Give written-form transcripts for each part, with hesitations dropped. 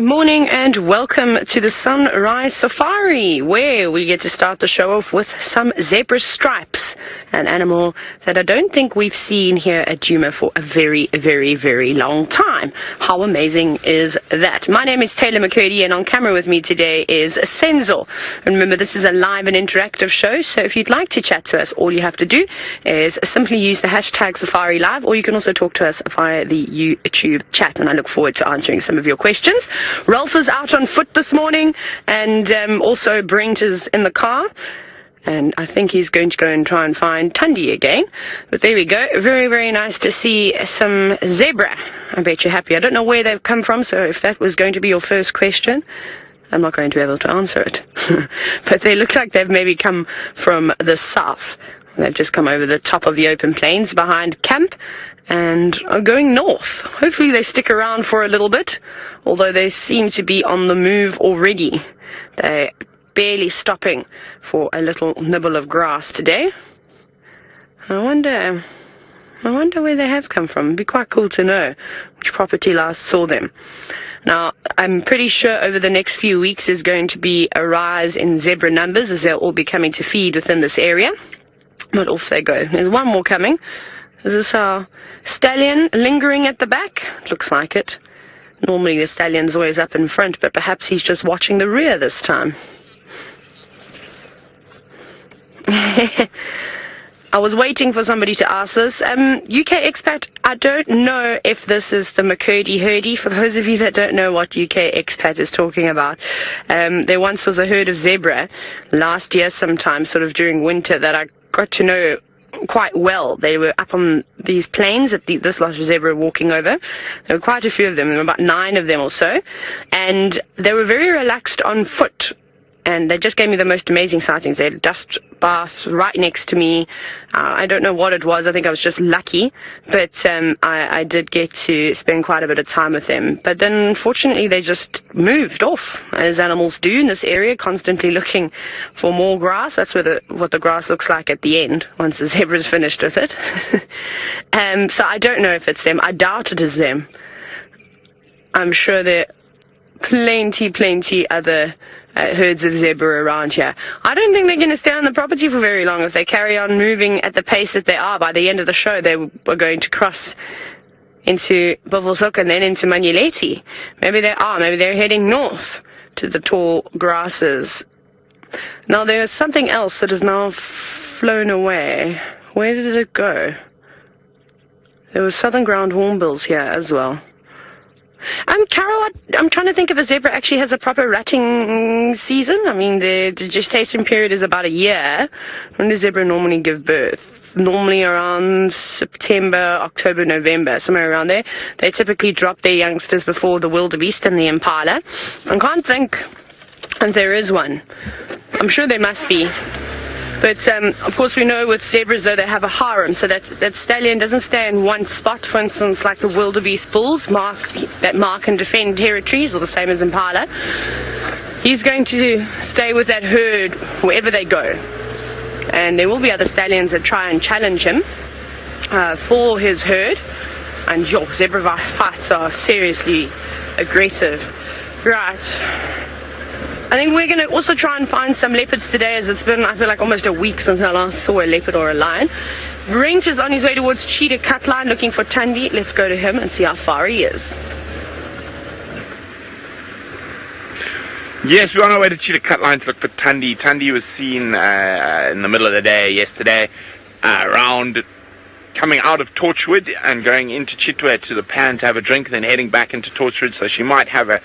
Morning and welcome to the Sunrise Safari, where we get to start the show off with some zebra stripes, an animal that I don't think we've seen here at Djuma for a very, very, very long time. How amazing is that? My name is Taylor McCurdy, and on camera with me today is Senzo. And remember, this is a live and interactive show, so if you'd like to chat to us, all you have to do is simply use the hashtag Safari Live, or you can also talk to us via the YouTube chat, and I look forward to answering some of your questions. Ralph is out on foot this morning, and also Brent is in the car, and I think he's going to go and try and find Tundi again. But there we go. Very, very nice to see some zebra. I bet you're happy. I don't know where they've come from, so if that was going to be your first question, I'm not going to be able to answer it. But they look like they've maybe come from the south. They've just come over the top of the open plains behind camp and are going north. Hopefully they stick around for a little bit, although they seem to be on the move already. They're barely stopping for a little nibble of grass today. I wonder where they have come from. It'd be quite cool to know which property last saw them. Now, I'm pretty sure over the next few weeks there's going to be a rise in zebra numbers as they'll all be coming to feed within this area. But off they go. There's one more coming. Is this our stallion lingering at the back? Looks like it. Normally the stallion's always up in front, but perhaps he's just watching the rear this time. I was waiting for somebody to ask this. UK expat, I don't know if this is the McCurdy Herdy. For those of you that don't know what UK expat is talking about, there once was a herd of zebra last year sometime, sort of during winter, that I got to know quite well. They were up on these plains that this lot of zebra were walking over. There were quite a few of them, about 9 of them or so, and they were very relaxed on foot. And they just gave me the most amazing sightings. They had a dust bath right next to me. I don't know what it was. I think I was just lucky. But I did get to spend quite a bit of time with them. But then, unfortunately, they just moved off, as animals do in this area, constantly looking for more grass. That's what the grass looks like at the end, once the zebra's finished with it. So I don't know if it's them. I doubt it is them. I'm sure there are plenty other herds of zebra around here. I don't think they're going to stay on the property for very long if they carry on moving at the pace that they are. By the end of the show, they were going to cross into Buffelshoek and then into Manuleti. Maybe they're heading north to the tall grasses. Now, there's something else that has now flown away. Where did it go? There were southern ground hornbills here as well. Carol, I'm trying to think if a zebra actually has a proper rutting season. I mean, the gestation period is about a year. When does zebra normally give birth? Normally around September, October, November, somewhere around there. They typically drop their youngsters before the wildebeest and the impala. I can't think if there is one. I'm sure there must be. But, of course, we know with zebras, though, they have a harem, so that stallion doesn't stay in one spot. For instance, like the wildebeest bulls that mark and defend territories, or the same as impala. He's going to stay with that herd wherever they go. And there will be other stallions that try and challenge him for his herd. And zebra fights are seriously aggressive. Right. I think we're going to also try and find some leopards today, as it's been, I feel like, almost a week since I last saw a leopard or a lion. Brent is on his way towards Cheetah Cut Line looking for Tundi. Let's go to him and see how far he is. Yes, we're on our way to Cheetah Cut Line to look for Tundi. Tundi was seen in the middle of the day yesterday around coming out of Torchwood and going into Chitwa to the pan to have a drink, then heading back into Torchwood, so she might have a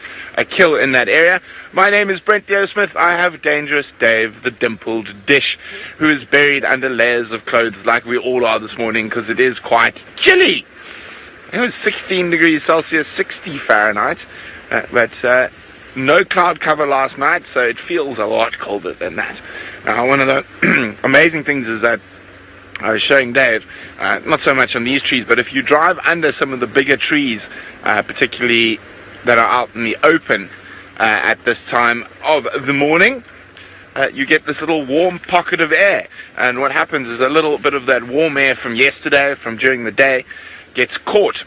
kill in that area. My name is Brent Smith. I have Dangerous Dave, the dimpled dish, who is buried under layers of clothes like we all are this morning, because it is quite chilly. It was 16 degrees Celsius, 60 Fahrenheit, but no cloud cover last night, so it feels a lot colder than that. Now, one of the amazing things is that I was showing Dave, not so much on these trees, but if you drive under some of the bigger trees, particularly that are out in the open at this time of the morning, you get this little warm pocket of air. And what happens is a little bit of that warm air from yesterday, from during the day, gets caught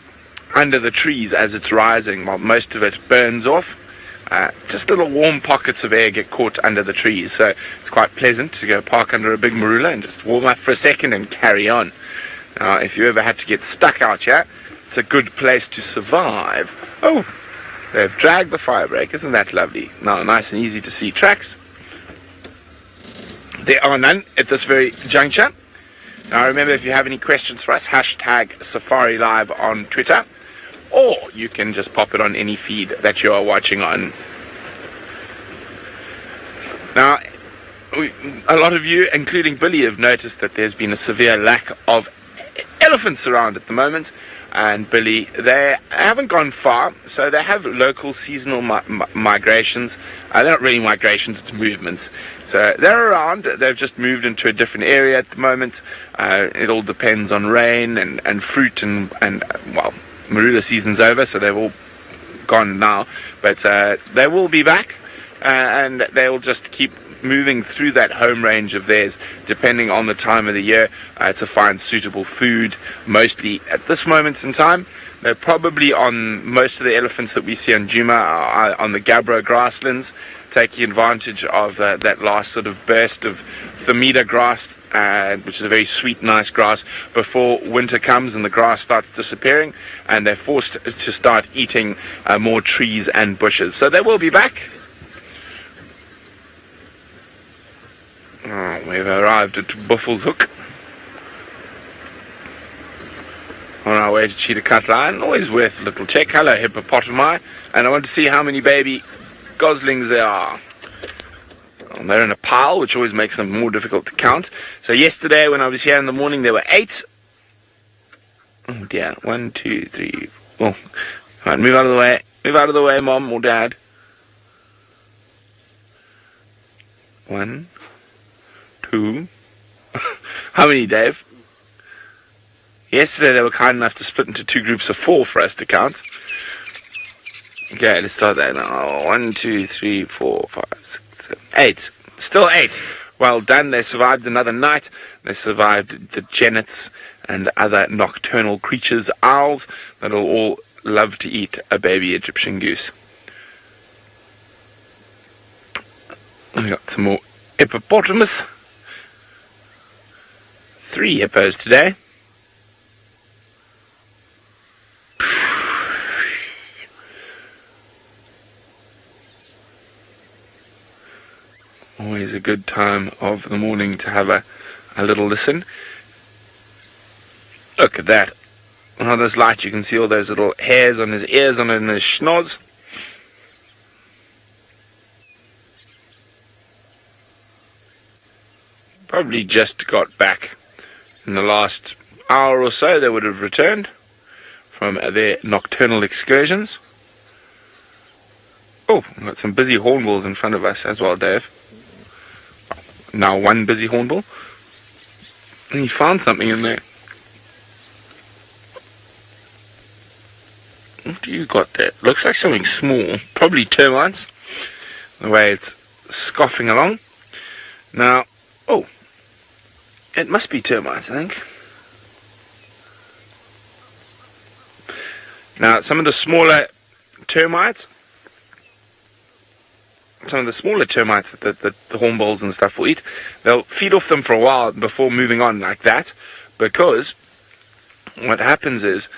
under the trees as it's rising, while most of it burns off. just little warm pockets of air get caught under the trees. So it's quite pleasant to go park under a big marula and just warm up for a second and carry on. Now, if you ever had to get stuck out here, it's a good place to survive. Oh, they've dragged the fire break. Isn't that lovely? Now, nice and easy to see tracks. There are none at this very juncture. Now, remember, if you have any questions for us, hashtag Safari Live on Twitter, or you can just pop it on any feed that you are watching on. Now, a lot of you, including Billy, have noticed that there's been a severe lack of elephants around at the moment. And Billy, they haven't gone far, so they have local seasonal migrations. They're not really migrations, it's movements. So they're around, they've just moved into a different area at the moment. It all depends on rain and fruit and well, marula season's over, so they've all gone now. But they will be back, and they'll just keep moving through that home range of theirs, depending on the time of the year, to find suitable food. Mostly at this moment in time, they're probably on most of the elephants that we see on Djuma are on the Gabbro grasslands, taking advantage of that last sort of burst of thermida grass, which is a very sweet, nice grass, before winter comes and the grass starts disappearing, and they're forced to start eating more trees and bushes. So they will be back. Oh, we've arrived at Buffelshoek. On our way to Cheetah Cut Line. Always worth a little check. Hello, hippopotami. And I want to see how many baby goslings there are. And they're in a pile, which always makes them more difficult to count. So yesterday, when I was here in the morning, there were 8. Oh dear. 1, 2, 3, 4. Right, move out of the way. Move out of the way, Mom or Dad. 1, 2. How many, Dave? Yesterday they were kind enough to split into 2 groups of 4 for us to count. Okay, let's start there now. 1, 2, 3, 4, 5, 6, 7, 8. Still 8. Well done. They survived another night. They survived the genets and other nocturnal creatures, owls, that'll all love to eat a baby Egyptian goose. We got some more hippopotamus. 3 hippos today. Always a good time of the morning to have a little listen. Look at that. On this light you can see all those little hairs on his ears and on his schnoz. Probably just got back. In the last hour or so they would have returned from their nocturnal excursions. Oh, we've got some busy hornbills in front of us as well, Dave. Now 1 busy hornbill. And he found something in there. What do you got there? Looks like something small. Probably termites. The way it's scoffing along. Now, oh, it must be termites, I think. Now, some of the smaller termites that the hornbills and stuff will eat, they'll feed off them for a while before moving on like that, because what happens is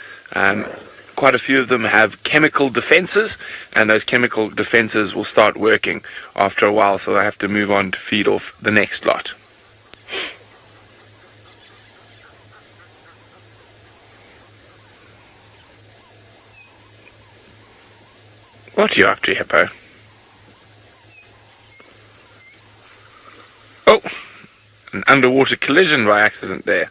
quite a few of them have chemical defenses, and those chemical defenses will start working after a while, so they have to move on to feed off the next lot. What are you up to, Hippo? Oh, an underwater collision by accident there.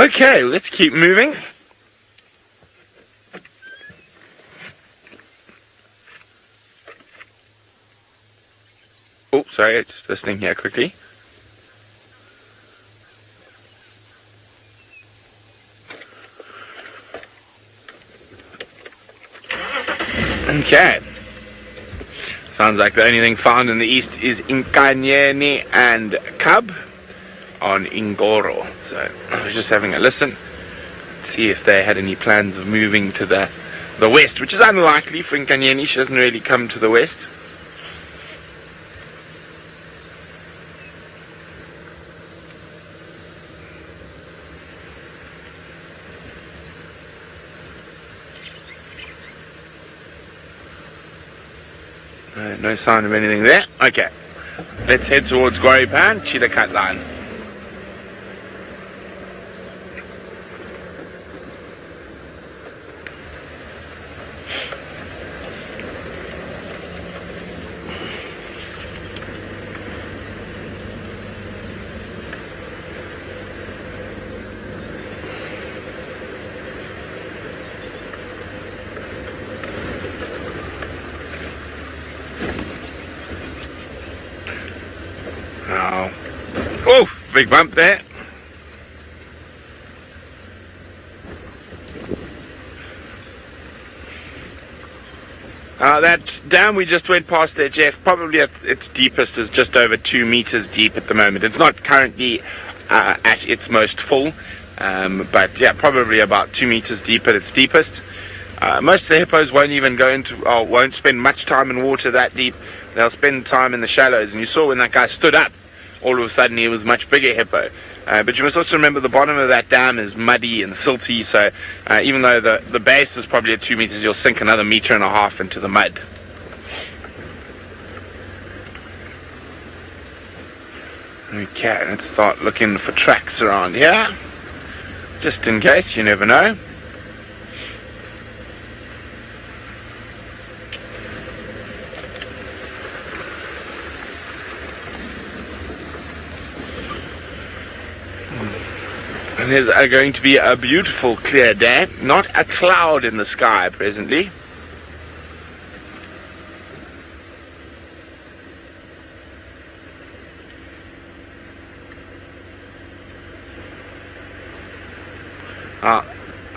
Okay, let's keep moving. Oh, sorry, just listening here quickly. Okay. Sounds like the only thing found in the east is Inkanyeni and cub. on Ngoro. So I was just having a listen, see if they had any plans of moving to the west, which is unlikely for Nkanyeni. She doesn't really come to the west. No sign of anything there. Okay, let's head towards Gwaripan, Cheetah Cut Line. Oh, big bump there. That dam we just went past there, Jeff, probably at its deepest is just over 2 meters deep at the moment. It's not currently at its most full, but yeah, probably about 2 meters deep at its deepest. Most of the hippos won't even won't spend much time in water that deep. They'll spend time in the shallows, and you saw when that guy stood up, all of a sudden he was a much bigger hippo. But you must also remember the bottom of that dam is muddy and silty, so even though the base is probably at 2 meters, you'll sink another 1.5 meters into the mud. Okay, let's start looking for tracks around here, just in case, you never know. And there's going to be a beautiful clear day, not a cloud in the sky presently.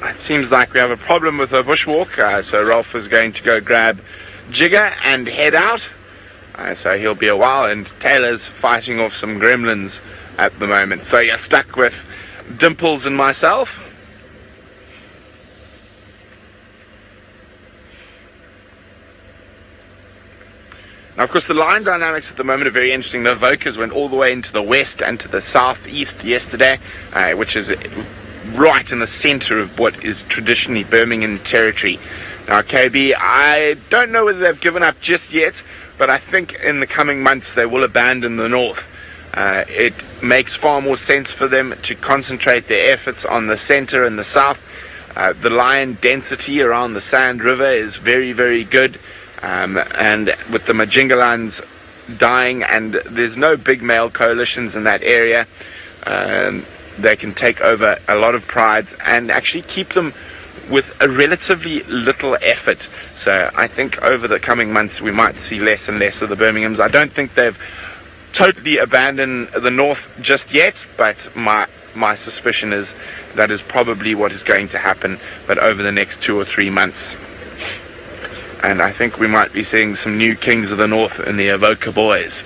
It seems like we have a problem with the bushwalk, so Rolf is going to go grab Jigger and head out. So he'll be a while, and Taylor's fighting off some gremlins at the moment. So you're stuck with Dimples and myself. Now, of course, the line dynamics at the moment are very interesting. The Vokers went all the way into the west and to the southeast yesterday, which is right in the center of what is traditionally Birmingham territory. Now, KB, I don't know whether they've given up just yet, but I think in the coming months they will abandon the north. It makes far more sense for them to concentrate their efforts on the center and the south. The lion density around the Sand River is very, very good. And with the Majingalans dying, and there's no big male coalitions in that area, they can take over a lot of prides and actually keep them with a relatively little effort. So I think over the coming months we might see less and less of the Birminghams. I don't think they've totally abandon the north just yet, but my suspicion is that is probably what is going to happen, but over the next 2 or 3 months. And I think we might be seeing some new kings of the north in the Avoca boys.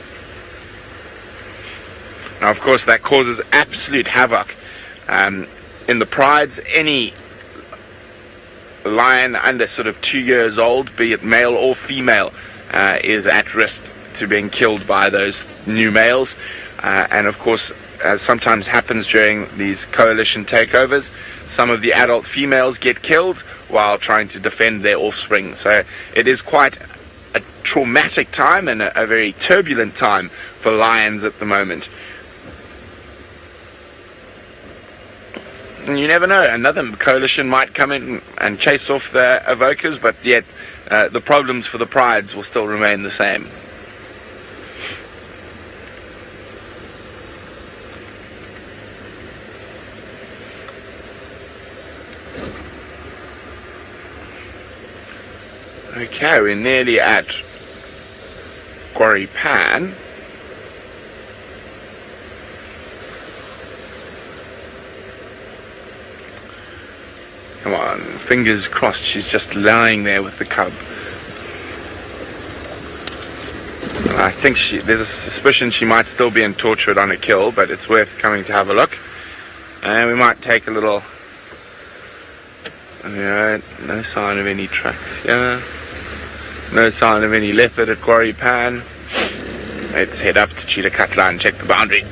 Now, of course, that causes absolute havoc in the prides. Any lion under sort of 2 years old, be it male or female, is at risk to being killed by those new males. And of course, as sometimes happens during these coalition takeovers, some of the adult females get killed while trying to defend their offspring. So it is quite a traumatic time and a very turbulent time for lions at the moment. And you never know, another coalition might come in and chase off the Avocas, but yet the problems for the prides will still remain the same. Okay, we're nearly at Gwaripan. Come on, fingers crossed she's just lying there with the cub. I I think there's a suspicion she might still be in Torchwood on a kill, but it's worth coming to have a look. And we might take a little... Yeah, no sign of any tracks here. No sign of any leopard at Quarry Pan. Let's head up to Chitwa and check the boundary.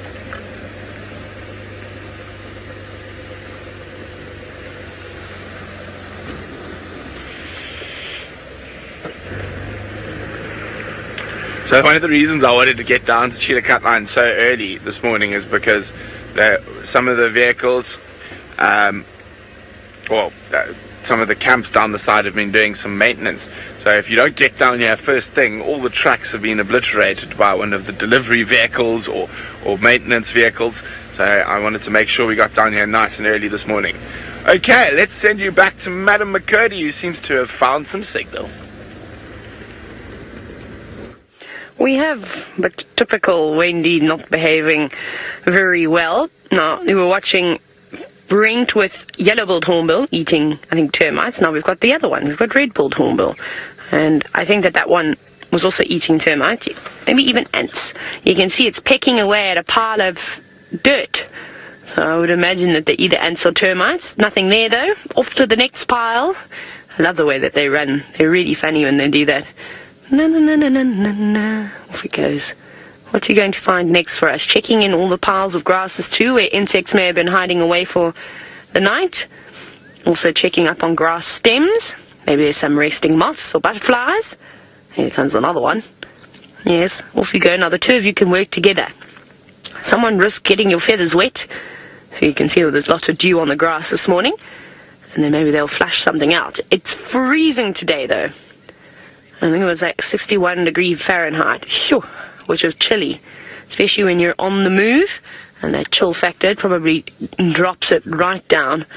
So one of the reasons I wanted to get down to Chitwa so early this morning is because some of the vehicles, some of the camps down the side have been doing some maintenance. So if you don't get down here first thing, all the tracks have been obliterated by one of the delivery vehicles or maintenance vehicles. So I wanted to make sure we got down here nice and early this morning. Okay, let's send you back to Madam McCurdy, who seems to have found some signal. We have, but typical Wendy not behaving very well. Now, we were watching Brent with yellow-billed hornbill eating, I think, termites. Now we've got the other one. We've got red-billed hornbill. And I think that one was also eating termites, maybe even ants. You can see it's pecking away at a pile of dirt. So I would imagine that they're either ants or termites. Nothing there, though. Off to the next pile. I love the way that they run. They're really funny when they do that. Na na na na na na na. Off it goes. What are you going to find next for us? Checking in all the piles of grasses too, where insects may have been hiding away for the night. Also checking up on grass stems. Maybe there's some resting moths or butterflies. Here comes another one. Yes, off you go. Now the two of you can work together. Someone risk getting your feathers wet. So you can see there's lots of dew on the grass this morning. And then maybe they'll flush something out. It's freezing today though. I think it was like 61 degrees Fahrenheit. Sure, which is chilly, especially when you're on the move. And that chill factor probably drops it right down.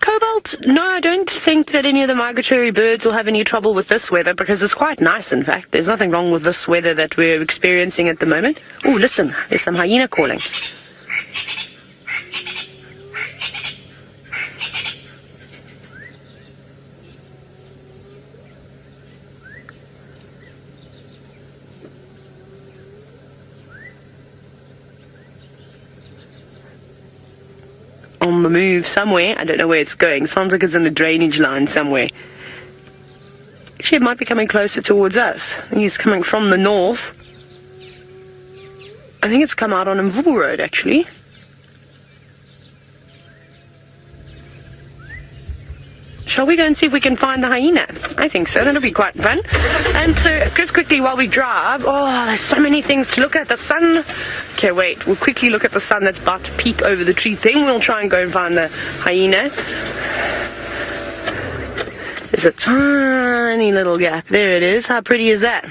Cobalt, no, I don't think that any of the migratory birds will have any trouble with this weather because it's quite nice, in fact. There's nothing wrong with this weather that we're experiencing at the moment. Oh, listen, there's some hyena calling. On the move somewhere. I don't know where it's going. Sounds like it's in the drainage line somewhere. Actually, it might be coming closer towards us. I think it's coming from the north. I think it's come out on Mvubu Road, actually. Shall we go and see if we can find the hyena? I think so. That'll be quite fun. And so, just quickly while we drive, there's so many things to look at. The sun. Okay, wait. We'll quickly look at the sun that's about to peek over the tree thing. We'll try and go and find the hyena. There's a tiny little gap. There it is. How pretty is that?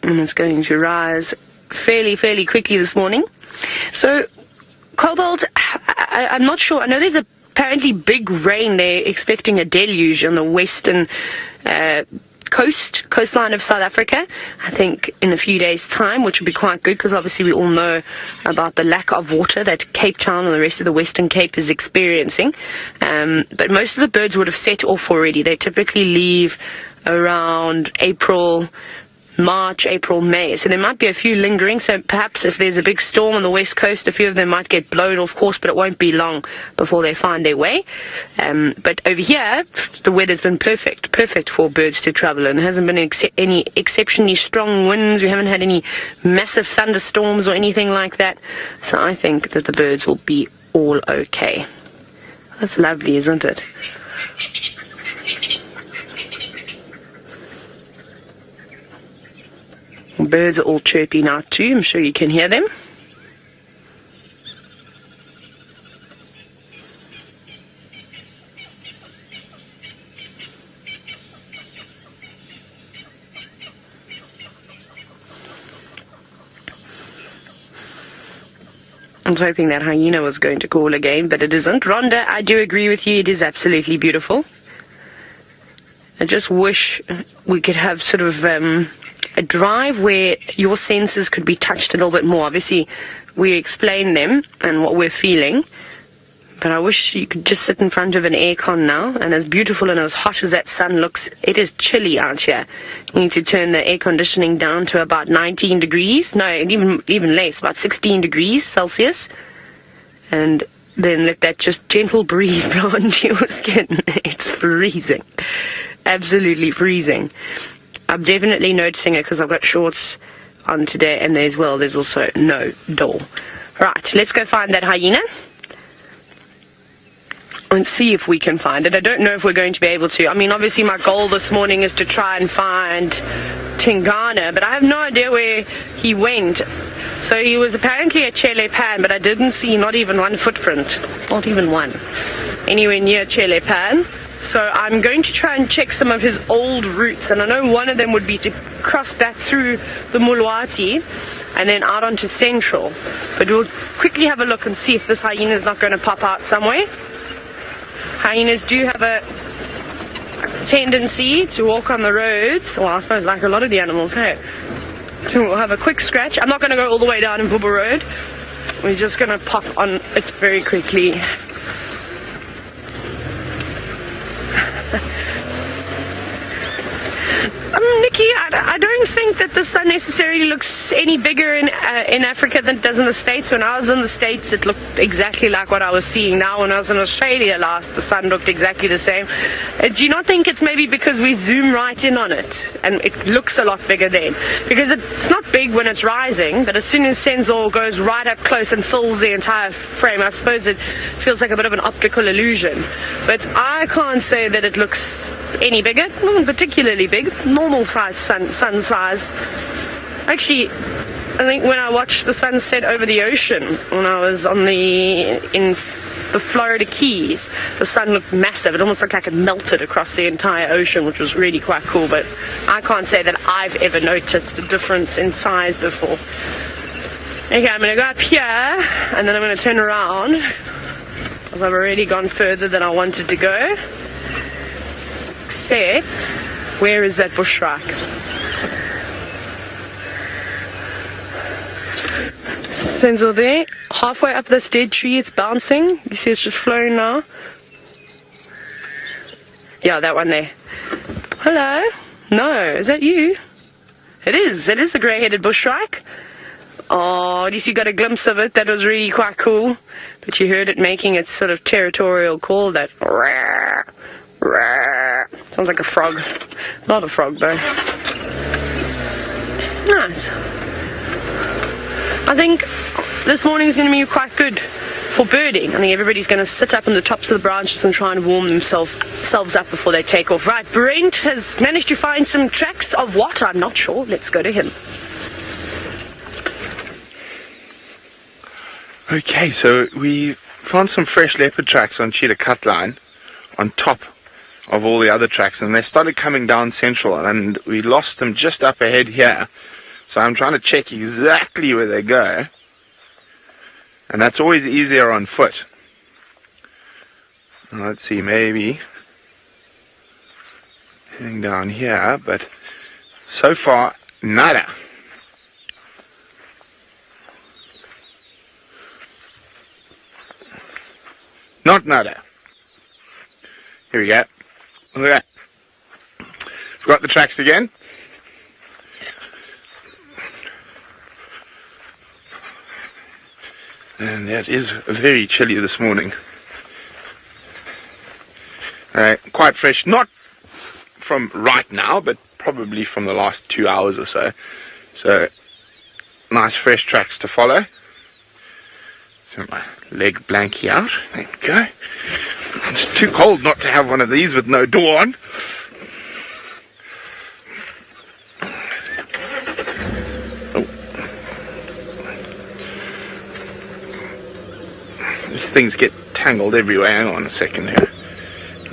And it's going to rise fairly quickly this morning. So, Cobalt, I'm not sure. I know there's apparently big rain. They're expecting a deluge on the western coastline of South Africa, I think in a few days' time, which would be quite good because obviously we all know about the lack of water that Cape Town and the rest of the Western Cape is experiencing. But most of the birds would have set off already. They typically leave around March, April, May. So there might be a few lingering. So perhaps if there's a big storm on the west coast, a few of them might get blown off course, but it won't be long before they find their way. But over here, the weather's been perfect for birds to travel in. There hasn't been any exceptionally strong winds. We haven't had any massive thunderstorms or anything like that. So I think that the birds will be all okay. That's lovely, isn't it? Birds are all chirpy now too. I'm sure you can hear them. I was hoping that hyena was going to call again, but it isn't. Rhonda, I do agree with you. It is absolutely beautiful. I just wish we could have sort of a drive where your senses could be touched a little bit more. Obviously, we explain them and what we're feeling, But I wish you could just sit in front of an aircon now, and as beautiful and as hot as that sun looks, it is chilly out here. You need to turn the air conditioning down to about 19 degrees. No, even less, about 16 degrees Celsius. And then let that just gentle breeze blow onto your skin. It's freezing. Absolutely freezing. I'm definitely noticing it because I've got shorts on today, and there's also no door. Right, let's go find that hyena and see if we can find it. I don't know if we're going to be able to. I mean, obviously my goal this morning is to try and find Tingana, but I have no idea where he went. So he was apparently at Leopard, but I didn't see not even one footprint. Not even one. Anywhere near Leopard. So I'm going to try and check some of his old routes, and I know one of them would be to cross back through the Mulwati and then out onto Central. But we'll quickly have a look and see if this hyena is not going to pop out somewhere. Hyenas do have a tendency to walk on the roads. Well, I suppose like a lot of the animals, hey. So we'll have a quick scratch. I'm not going to go all the way down in Bubba Road. We're just going to pop on it very quickly. Nikki, I don't think that the sun necessarily looks any bigger in Africa than it does in the States. When I was in the States, it looked exactly like what I was seeing now. When I was in Australia last, the sun looked exactly the same. Do you not think it's maybe because we zoom right in on it and it looks a lot bigger then? Because it's not big when it's rising, but as soon as Sensor goes right up close and fills the entire frame, I suppose it feels like a bit of an optical illusion. But I can't say that it looks any bigger. It wasn't particularly big. Normal size sun size. Actually, I think when I watched the sunset over the ocean when I was in the Florida Keys, the sun looked massive. It almost looked like it melted across the entire ocean, which was really quite cool. But I can't say that I've ever noticed a difference in size before. Okay, I'm going to go up here and then I'm going to turn around because I've already gone further than I wanted to go. Except, where is that bushrack? Sensor there, halfway up this dead tree, it's bouncing. You see it's just flowing now. Yeah, that one there. Hello? No, is that you? It is the grey-headed bushrack. Oh, at least you got a glimpse of it. That was really quite cool. But you heard it making its sort of territorial call, that sounds like a frog. Not a frog, though. Nice. I think this morning is going to be quite good for birding. I think everybody's going to sit up on the tops of the branches and try and warm themselves up before they take off. Right, Brent has managed to find some tracks of what? I'm not sure. Let's go to him. Okay, so we found some fresh leopard tracks on Cheetah Cut Line on top of all the other tracks, and they started coming down Central, and we lost them just up ahead here. So I'm trying to check exactly where they go, and that's always easier on foot. Now, let's see, maybe heading down here, but so far nada. Not nada. Here we go. Look at that. Forgot the tracks again. And it is very chilly this morning. Quite fresh, not from right now, but probably from the last 2 hours or so. So, nice fresh tracks to follow. So my leg blankie out. There we go. It's too cold not to have one of these with no door on. Oh. These things get tangled everywhere. Hang on a second here.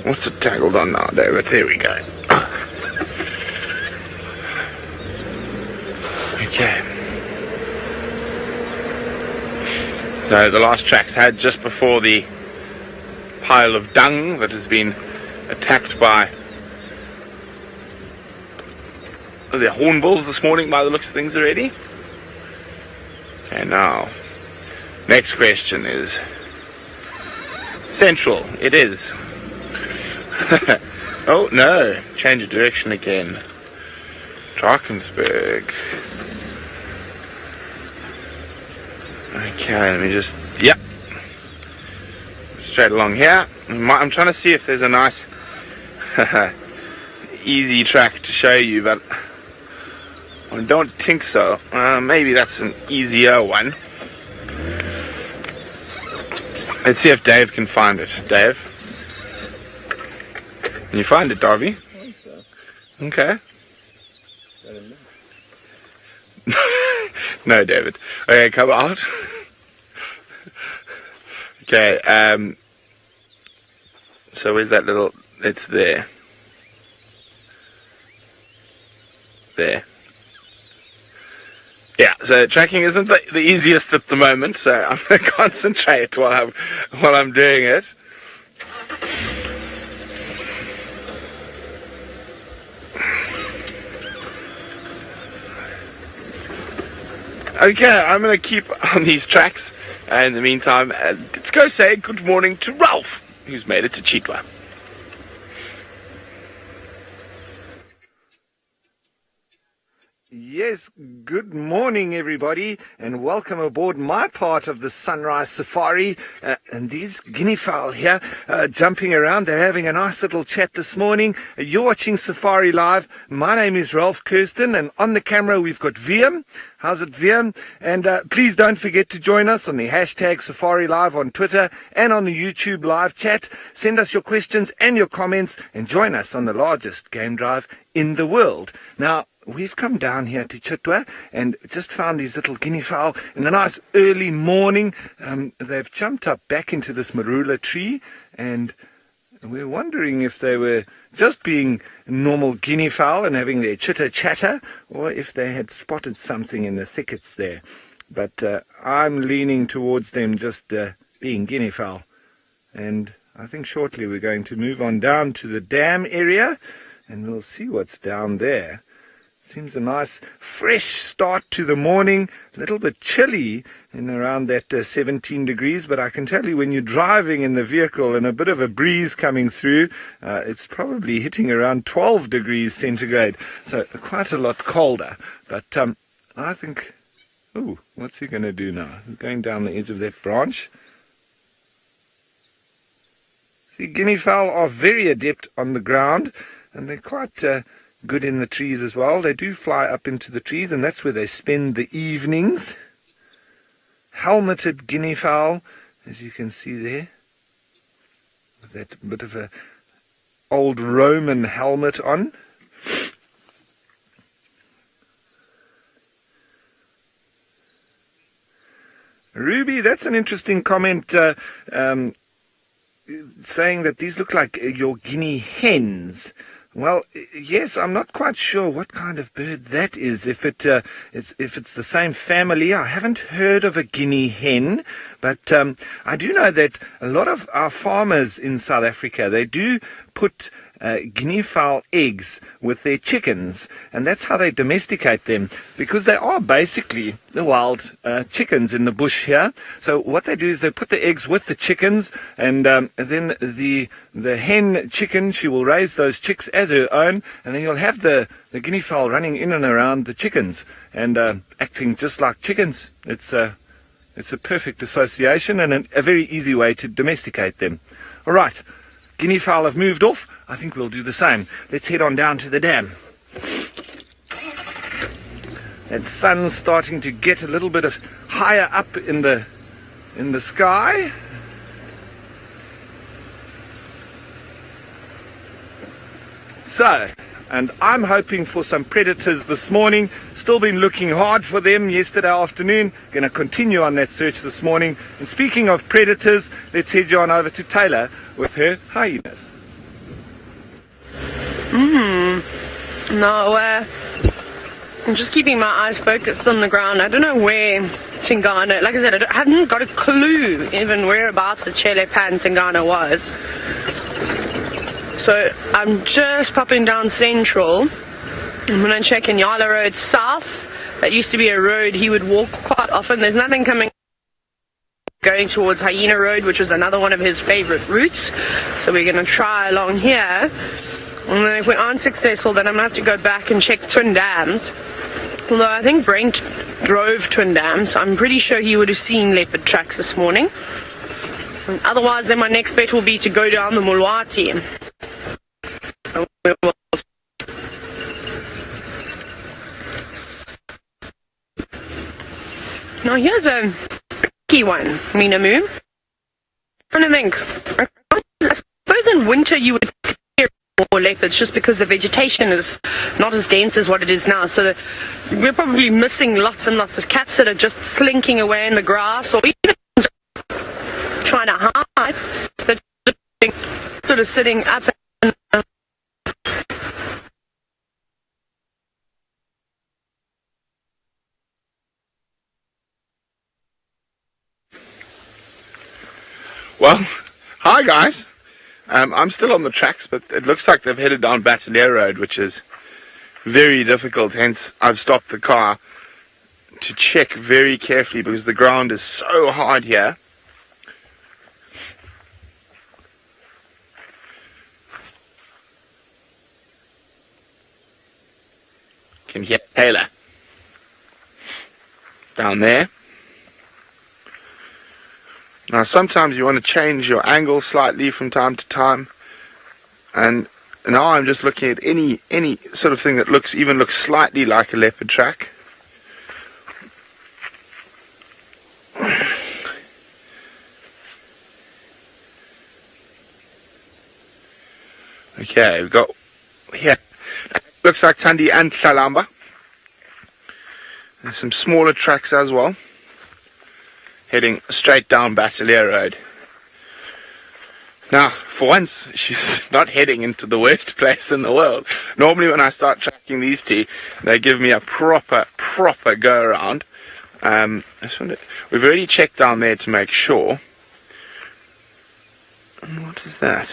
What's it tangled on now, David? There we go. Okay. So the last tracks had just before the pile of dung that has been attacked by the hornbills this morning by the looks of things already. Okay, now next question is, Central, it is. Oh no, change of direction again. Drakensberg. Okay, let me just, yep. Straight along here. I'm trying to see if there's a nice easy track to show you, but I don't think so. Maybe that's an easier one. Let's see if Dave can find it. Dave? Can you find it, Darby? I think so. Okay. I don't know. No, David. Okay, come out. Okay, so where's that little, it's there. There. Yeah, so tracking isn't the easiest at the moment, so I'm going to concentrate while I'm doing it. Okay, I'm going to keep on these tracks. In the meantime, let's go say good morning to Ralph, who's made it to Chitwa. Yes, good morning everybody and welcome aboard my part of the sunrise safari. And these guinea fowl here jumping around, they're having a nice little chat this morning. You're watching Safari Live. My name is Ralph Kirsten and on the camera we've got VM. How's it, VM? And please don't forget to join us on the hashtag Safari Live on Twitter and on the YouTube live chat. Send us your questions and your comments and join us on the largest game drive in the world. Now, we've come down here to Chitwa and just found these little guinea fowl in a nice early morning. They've jumped up back into this marula tree and we're wondering if they were just being normal guinea fowl and having their chitter-chatter or if they had spotted something in the thickets there. But I'm leaning towards them just being guinea fowl. And I think shortly we're going to move on down to the dam area and we'll see what's down there. Seems a nice fresh start to the morning, a little bit chilly in around that 17 degrees, but I can tell you when you're driving in the vehicle and a bit of a breeze coming through, it's probably hitting around 12 degrees centigrade, so quite a lot colder. But I think, ooh, what's he going to do now? He's going down the edge of that branch. See, guinea fowl are very adept on the ground, and they're quite good in the trees as well. They do fly up into the trees and that's where they spend the evenings. Helmeted guinea fowl, as you can see there, with that bit of a old Roman helmet on. Ruby, that's an interesting comment, saying that these look like your guinea hens. Well, yes, I'm not quite sure what kind of bird that is. If it's the same family, I haven't heard of a guinea hen, but I do know that a lot of our farmers in South Africa, they do put guinea fowl eggs with their chickens, and that's how they domesticate them, because they are basically the wild chickens in the bush here. So what they do is they put the eggs with the chickens, and then the hen chicken, she will raise those chicks as her own, and then you'll have the guinea fowl running in and around the chickens and acting just like chickens. It's a perfect association and a very easy way to domesticate them. All right. Guinea fowl have moved off. I think we'll do the same. Let's head on down to the dam. That sun's starting to get a little bit of higher up in the sky. So, and I'm hoping for some predators this morning. Still been looking hard for them yesterday afternoon. Going to continue on that search this morning. And speaking of predators, let's head on over to Taylor with her hyenas. No, I'm just keeping my eyes focused on the ground. I don't know where Tingana, like I said, I haven't got a clue even whereabouts the Chele Pan Tingana was. So I'm just popping down Central. I'm going to check in Yala Road South. That used to be a road he would walk quite often. There's nothing coming going towards Hyena Road, which was another one of his favorite routes. So we're going to try along here. And then if we aren't successful, then I'm going to have to go back and check Twin Dams. Although I think Brent drove Twin Dams, I'm pretty sure he would have seen leopard tracks this morning. And otherwise, then my next bet will be to go down the Mulwati. Now here's a tricky one, Minamu. I'm trying to think. I suppose in winter you would hear more leopards just because the vegetation is not as dense as what it is now. So we're probably missing lots and lots of cats that are just slinking away in the grass or even trying to hide. They're just sort of sitting up and Well, hi guys. I'm still on the tracks, but it looks like they've headed down Battalier Road, which is very difficult. Hence, I've stopped the car to check very carefully because the ground is so hard here. Can hear Taylor down there. Now sometimes you want to change your angle slightly from time to time, and now I'm just looking at any sort of thing that looks slightly like a leopard track. Okay, we've got here. Looks like Tandi and Tlalamba. There's some smaller tracks as well, heading straight down Battalier Road. Now, for once, she's not heading into the worst place in the world. Normally when I start tracking these two, they give me a proper go around. We've already checked down there to make sure. And what is that?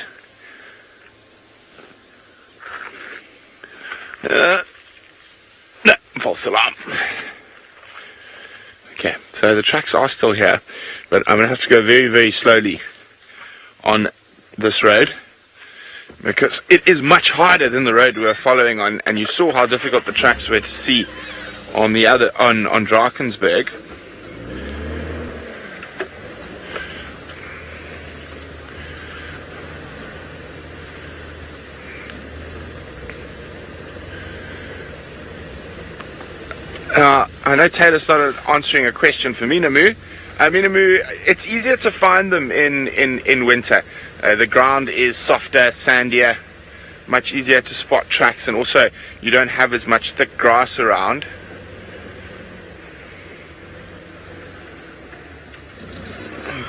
No, false alarm. Okay, so the tracks are still here, but I'm going to have to go very, very slowly on this road because it is much harder than the road we were following on, and you saw how difficult the tracks were to see on the other on Drakensberg. I know Taylor started answering a question for Minamu. Minamu, it's easier to find them in winter. The ground is softer, sandier, much easier to spot tracks, and also you don't have as much thick grass around.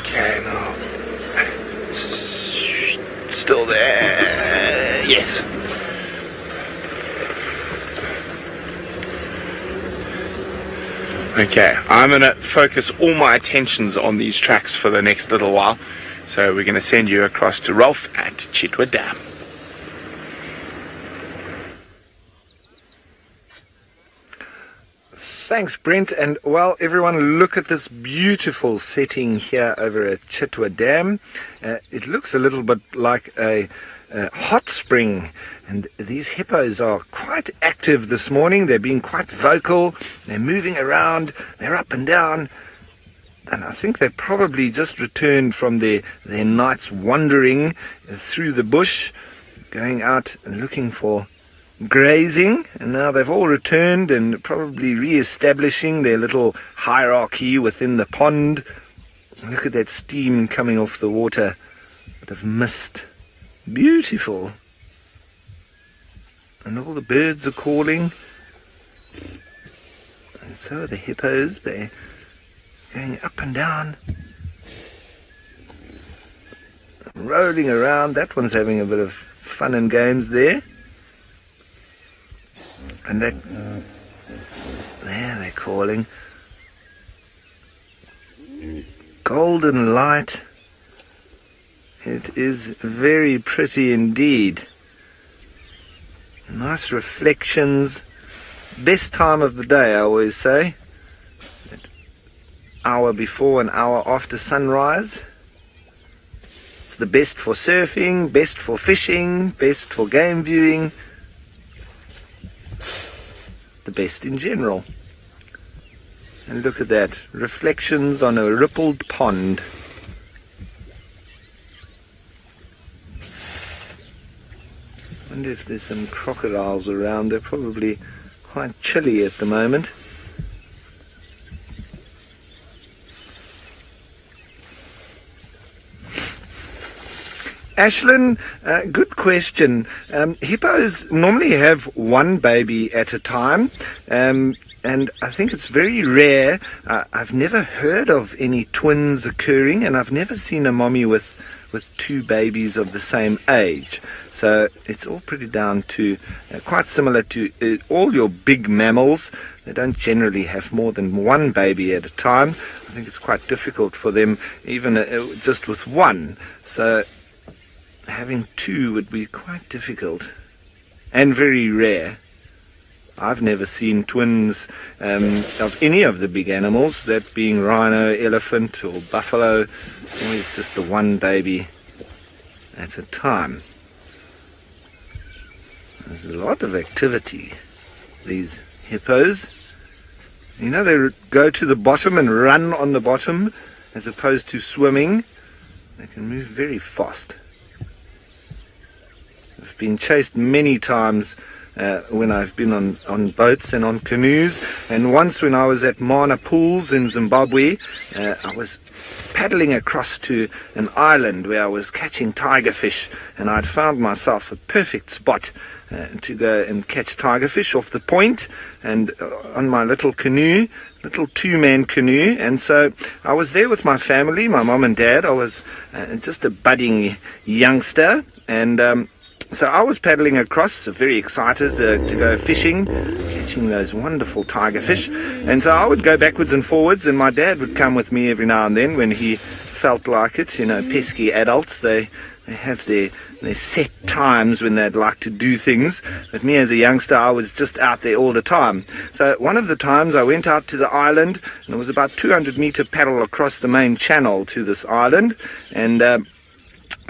Okay, now still there. Yes. Okay, I'm going to focus all my attentions on these tracks for the next little while. So we're going to send you across to Rolf at Chitwa Dam. Thanks, Brent. And well, everyone, look at this beautiful setting here over at Chitwa Dam. It looks a little bit like a hot spring, and these hippos are quite active this morning. They're being quite vocal, they're moving around, they're up and down, and I think they probably just returned from their night's wandering through the bush, going out and looking for grazing, and now they've all returned and probably re-establishing their little hierarchy within the pond. Look at that steam coming off the water, a bit of mist. Beautiful. And all the birds are calling. And so are the hippos. They're going up and down, rolling around. That one's having a bit of fun and games there. And that, there they're calling. Golden light. It is very pretty indeed. Nice reflections. Best time of the day, I always say. hour before and hour after sunrise. It's the best for surfing, best for fishing, best for game viewing, the best in general. And look at that, reflections on a rippled pond. I wonder if there's some crocodiles around. They're probably quite chilly at the moment. Ashlyn, good question. Hippos normally have one baby at a time, and I think it's very rare. I've never heard of any twins occurring, and I've never seen a mommy with two babies of the same age. So it's all pretty down to, quite similar to all your big mammals. They don't generally have more than one baby at a time. I think it's quite difficult for them, even just with one. So having two would be quite difficult and very rare. I've never seen twins of any of the big animals, that being rhino, elephant or buffalo. Always just the one baby at a time. There's a lot of activity, these hippos. You know, they go to the bottom and run on the bottom as opposed to swimming. They can move very fast. I've been chased many times when I've been on boats and on canoes, and once when I was at Mana Pools in Zimbabwe, I was paddling across to an island where I was catching tigerfish, and I'd found myself a perfect spot to go and catch tigerfish off the point, and on my little canoe, little two-man canoe. And so I was there with my family, my mom and dad. I was just a budding youngster, and so I was paddling across, very excited to go fishing, catching those wonderful tigerfish. And so I would go backwards and forwards, and my dad would come with me every now and then when he felt like it. You know, pesky adults, they have their set times when they'd like to do things. But me as a youngster, I was just out there all the time. So one of the times I went out to the island, and it was about 200-meter paddle across the main channel to this island, and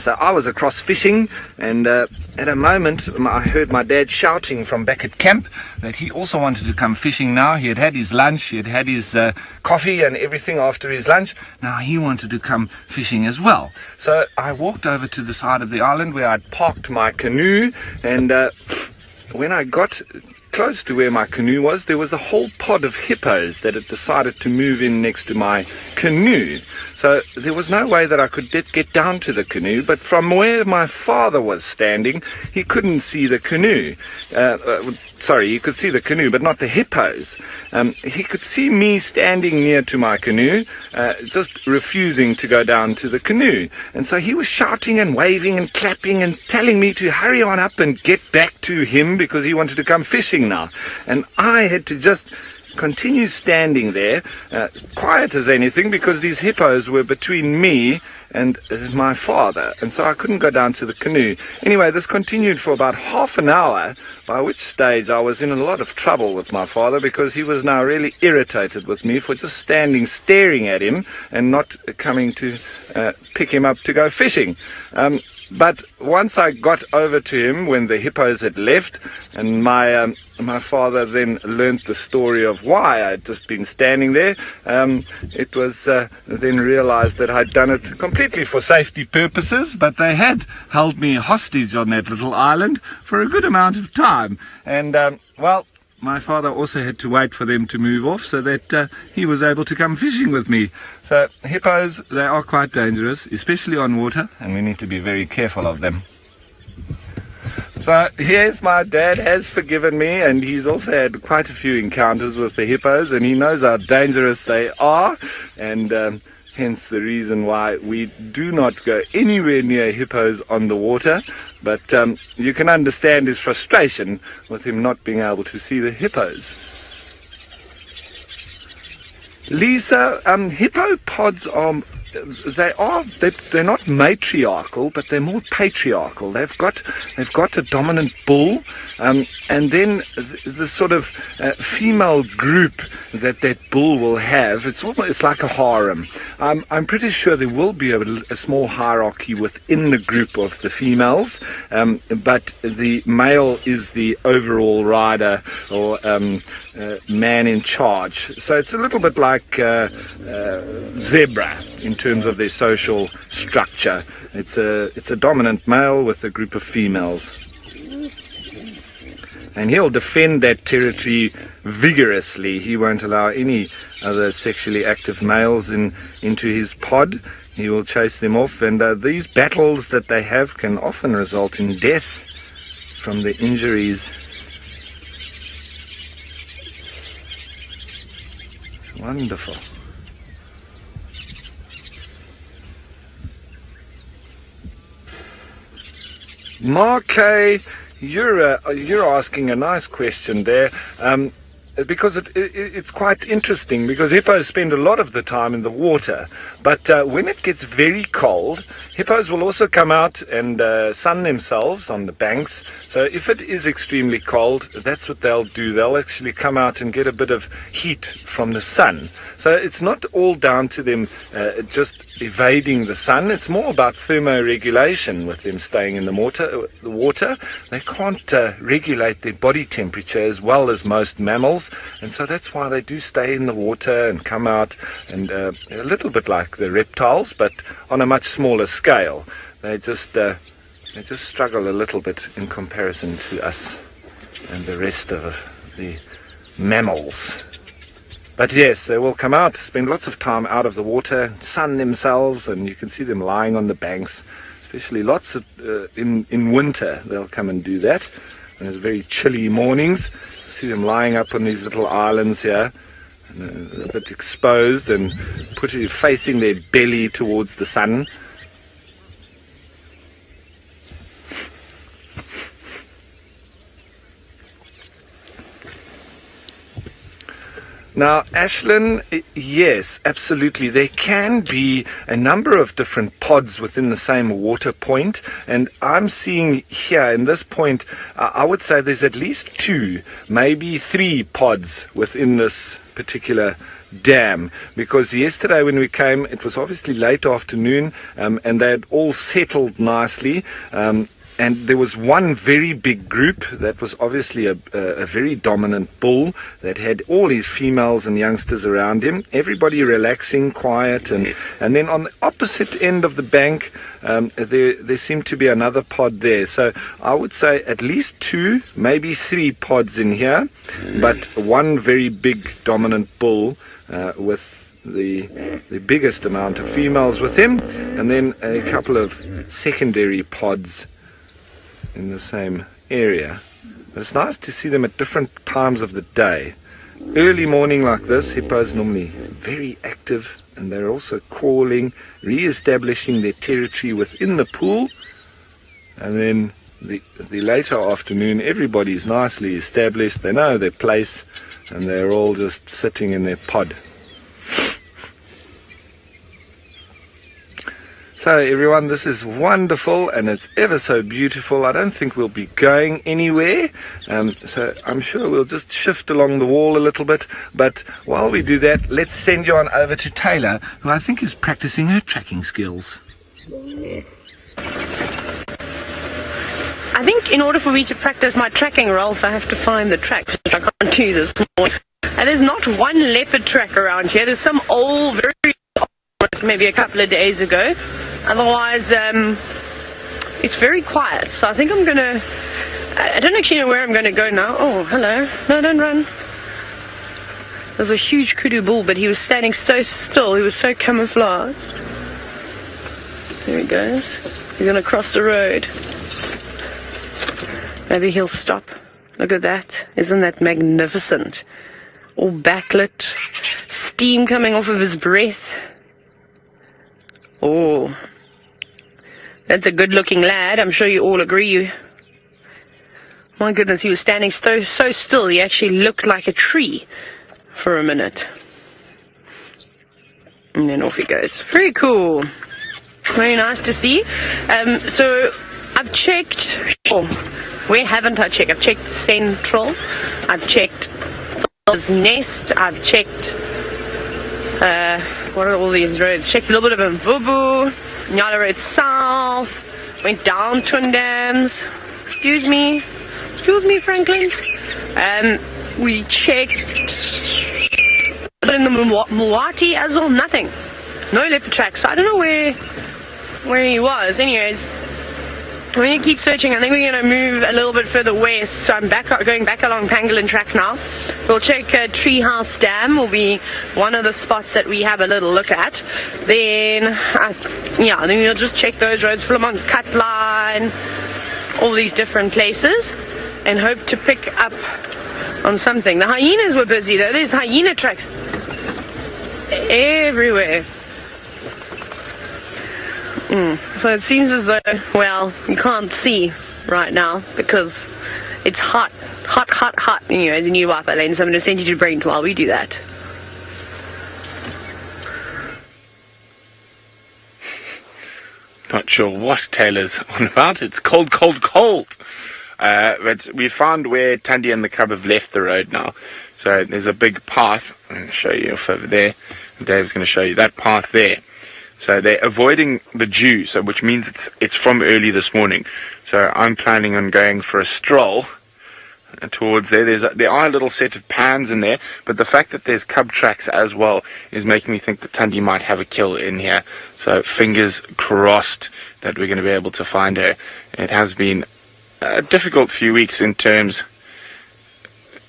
so I was across fishing, and at a moment I heard my dad shouting from back at camp that he also wanted to come fishing now. He had had his lunch, he had had his coffee and everything after his lunch. Now he wanted to come fishing as well. So I walked over to the side of the island where I'd parked my canoe, and when I got close to where my canoe was, there was a whole pod of hippos that had decided to move in next to my canoe. So there was no way that I could get down to the canoe, but from where my father was standing, he couldn't see the canoe. Sorry, he could see the canoe, but not the hippos. He could see me standing near to my canoe, just refusing to go down to the canoe. And so he was shouting and waving and clapping and telling me to hurry on up and get back to him because he wanted to come fishing now. And I had to just continue standing there, quiet as anything, because these hippos were between me and my father, and so I couldn't go down to the canoe. Anyway, this continued for about half an hour, by which stage I was in a lot of trouble with my father because he was now really irritated with me for just standing staring at him and not coming to pick him up to go fishing. But once I got over to him when the hippos had left, and my father then learnt the story of why I'd just been standing there, it was then realized that I'd done it completely for safety purposes, but they had held me hostage on that little island for a good amount of time. And, well, my father also had to wait for them to move off so that he was able to come fishing with me. So hippos, they are quite dangerous, especially on water, and we need to be very careful of them. So yes, my dad has forgiven me, and he's also had quite a few encounters with the hippos, and he knows how dangerous they are, and hence the reason why we do not go anywhere near hippos on the water. But you can understand his frustration with him not being able to see the hippos. Lisa, hippo pods are they're not matriarchal, but they're more patriarchal. They've got a dominant bull, and then the sort of female group that bull will have. It's like a harem. I'm pretty sure there will be a small hierarchy within the group of the females, but the male is the overall rider or man in charge. So it's a little bit like zebra in terms of their social structure. It's a dominant male with a group of females. And he'll defend that territory vigorously. He won't allow any other sexually active males into his pod. He will chase them off, and these battles that they have can often result in death from the injuries. Wonderful. Mark, you're asking a nice question there, because it's quite interesting, because hippos spend a lot of the time in the water, but when it gets very cold, hippos will also come out and sun themselves on the banks. So if it is extremely cold, that's what they'll do. They'll actually come out and get a bit of heat from the sun. So it's not all down to them just evading the sun. It's more about thermoregulation with them staying in the water. They can't regulate their body temperature as well as most mammals, and so that's why they do stay in the water and come out, and a little bit like the reptiles, but on a much smaller scale. They just struggle a little bit in comparison to us and the rest of the mammals. But yes, they will come out, spend lots of time out of the water, sun themselves, and you can see them lying on the banks, especially lots of in winter. They'll come and do that. And it's very chilly mornings. You see them lying up on these little islands here, and a bit exposed and facing their belly towards the sun. Now, Ashlyn, yes, absolutely. There can be a number of different pods within the same water point, and I'm seeing here in this point, I would say there's at least 2, maybe 3 pods within this particular dam, because yesterday when we came, it was obviously late afternoon, and they had all settled nicely. And there was one very big group that was obviously a very dominant bull that had all his females and youngsters around him, everybody relaxing, quiet, and then on the opposite end of the bank, there seemed to be another pod there. So I would say at least 2, maybe 3 pods in here, but one very big dominant bull with the biggest amount of females with him, and then a couple of secondary pods in the same area. But it's nice to see them at different times of the day. Early morning like this, hippos normally very active, and they're also calling, re-establishing their territory within the pool. And then the later afternoon, everybody's nicely established, they know their place, and they're all just sitting in their pod. So everyone, this is wonderful, and it's ever so beautiful. I don't think we'll be going anywhere, so I'm sure we'll just shift along the wall a little bit. But while we do that, let's send you on over to Taylor, who I think is practicing her tracking skills. I think in order for me to practice my tracking, Ralph, I have to find the tracks, which I can't do this morning. And there's not one leopard track around here. There's some old, very old, maybe a couple of days ago. Otherwise, it's very quiet. So I think I'm going to... I don't actually know where I'm going to go now. Oh, hello. No, don't run. There's a huge kudu bull, but he was standing so still. He was so camouflaged. There he goes. He's going to cross the road. Maybe he'll stop. Look at that. Isn't that magnificent? All backlit. Steam coming off of his breath. Oh, that's a good-looking lad. I'm sure you all agree. My goodness, he was standing so still. He actually looked like a tree for a minute. And then off he goes. Very cool. Very nice to see. So I've checked. Where haven't I checked? I've checked Central. I've checked Phil's Nest. I've checked. What are all these roads? Checked a little bit of Mvubu. Nyala Road South. Went down Twin Dams. Excuse me, Franklins. We checked in the Mwati as well. Nothing. No leopard tracks. So I don't know where he was. Anyways, we're going to keep searching. I think we're going to move a little bit further west. So I'm going back along Pangolin Track now. We'll check Treehouse Dam. Will be one of the spots that we have a little look at. Then, then we'll just check those roads. Flamont Cut Line. All these different places. And hope to pick up on something. The hyenas were busy though. There's hyena tracks everywhere. So it seems as though, well, you can't see right now because it's hot anyway, the new Wi-Fi lane. So I'm going to send you to Brent while we do that. Not sure what Taylor's on about. It's cold. But we found where Tandy and the cub have left the road now. So there's a big path. I'm going to show you off over there. Dave's going to show you that path there. So they're avoiding the dew, so which means it's from early this morning. So I'm planning on going for a stroll towards there. There are a little set of pans in there, but the fact that there's cub tracks as well is making me think that Tandy might have a kill in here. So fingers crossed that we're going to be able to find her. It has been a difficult few weeks in terms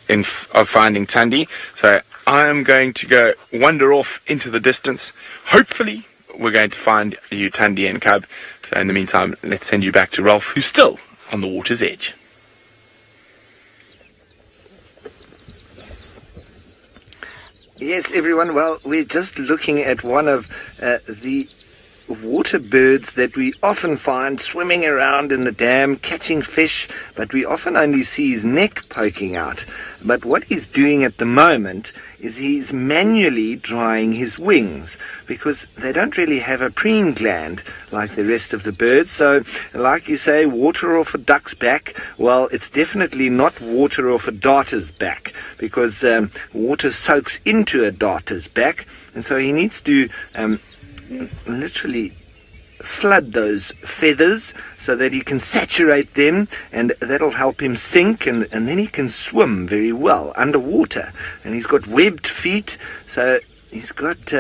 of finding Tandy. So I am going to go wander off into the distance. Hopefully we're going to find you, Tandy and cub. So in the meantime, let's send you back to Ralph, who's still on the water's edge. Yes, everyone. Well, we're just looking at one of the water birds that we often find swimming around in the dam, catching fish, but we often only see his neck poking out. But what he's doing at the moment is he's manually drying his wings, because they don't really have a preen gland like the rest of the birds. So, like you say, water off a duck's back. Well, it's definitely not water off a darter's back, because water soaks into a darter's back, and so he needs to literally flood those feathers so that he can saturate them, and that'll help him sink, and then he can swim very well underwater. And he's got webbed feet, so he's got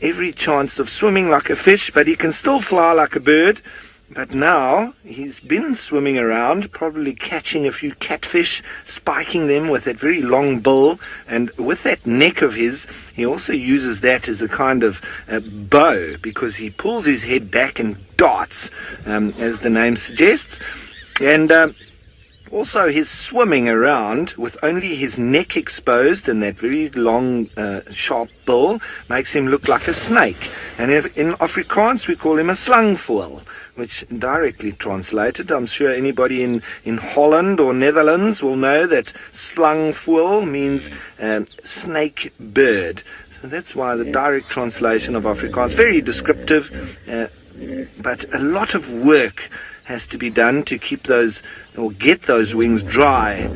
every chance of swimming like a fish, but he can still fly like a bird. But now he's been swimming around, probably catching a few catfish, spiking them with that very long bill, and with that neck of his, he also uses that as a kind of bow, because he pulls his head back and darts, as the name suggests. And also his swimming around with only his neck exposed and that very long, sharp bill makes him look like a snake. And in Afrikaans we call him a slangvoël, which directly translated, I'm sure anybody in Holland or Netherlands will know that slangvoël means snake bird. So that's why the direct translation of Afrikaans, very descriptive, but a lot of work has to be done to keep those, or get those wings dry,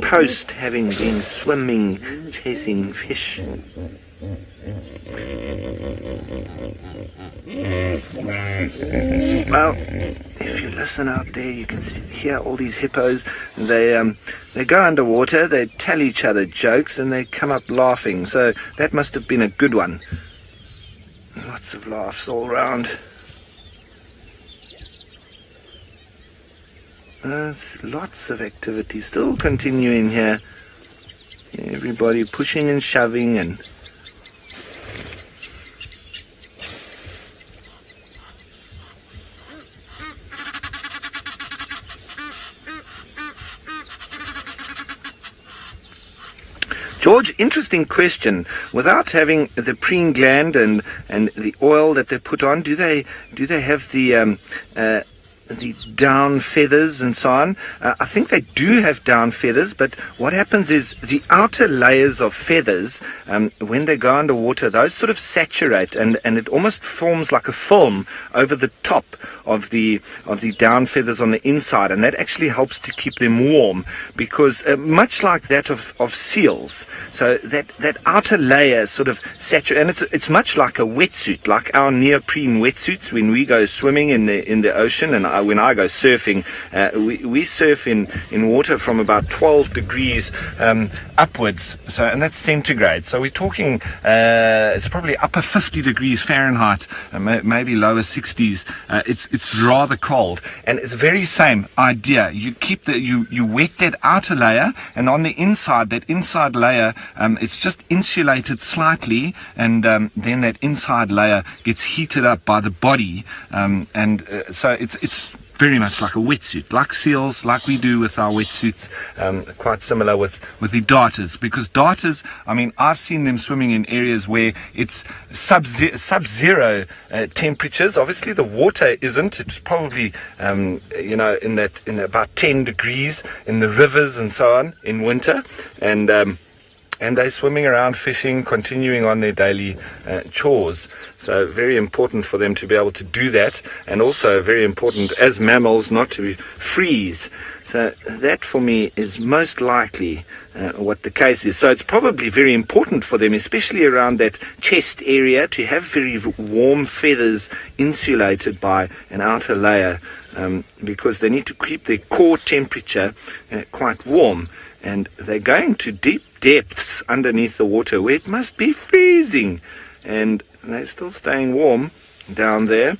post having been swimming, chasing fish. Well, if you listen out there, you can hear all these hippos. They go underwater, they tell each other jokes, and they come up laughing. So that must have been a good one. Lots of laughs all round. There's lots of activity still continuing here. Everybody pushing and shoving and George, interesting question. Without having the preen gland and the oil that they put on, do they have the the down feathers and so on. I think they do have down feathers, but what happens is the outer layers of feathers, when they go underwater, those sort of saturate, and it almost forms like a film over the top of the down feathers on the inside, and that actually helps to keep them warm, because much like that of seals, so that outer layer sort of saturates, and it's much like a wetsuit, like our neoprene wetsuits when we go swimming in the ocean, and when I go surfing, we surf in water from about 12 degrees upwards, so, and that's centigrade, so we're talking it's probably upper 50 degrees Fahrenheit, maybe lower 60s. It's rather cold, and it's very same idea. You keep you wet that outer layer, and on the inside, that inside layer, it's just insulated slightly, and then that inside layer gets heated up by the body, so it's very much like a wetsuit, like seals, like we do with our wetsuits, quite similar with the darters, because darters, I mean, I've seen them swimming in areas where it's sub-zero temperatures. Obviously the water isn't, it's probably in about 10 degrees in the rivers and so on in winter, and they're swimming around, fishing, continuing on their daily chores. So very important for them to be able to do that, and also very important as mammals not to freeze. So that for me is most likely what the case is. So it's probably very important for them, especially around that chest area, to have very warm feathers insulated by an outer layer, because they need to keep their core temperature quite warm, and they're going to deep depths underneath the water where it must be freezing, and they're still staying warm down there.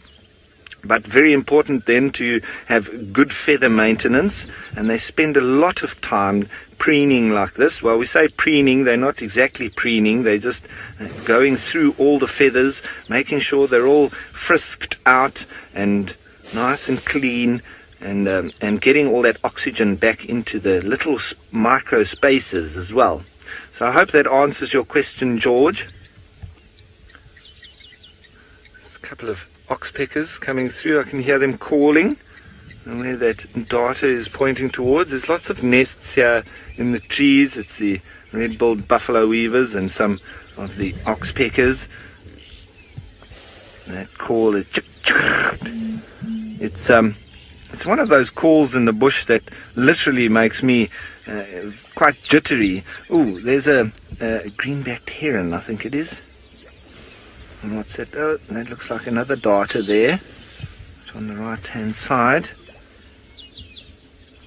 But very important then to have good feather maintenance, and they spend a lot of time preening like this. Well, we say preening, they're not exactly preening, they're just going through all the feathers, making sure they're all frisked out and nice and clean, and getting all that oxygen back into the little micro spaces as well. So I hope that answers your question, George. There's a couple of oxpeckers coming through. I can hear them calling, and where that darter is pointing towards, there's lots of nests here in the trees. It's the red-billed buffalo weavers and some of the oxpeckers. That call is it's one of those calls in the bush that literally makes me quite jittery. Ooh, there's a green-backed heron, I think it is. And what's that? Oh, that looks like another darter there. It's on the right-hand side.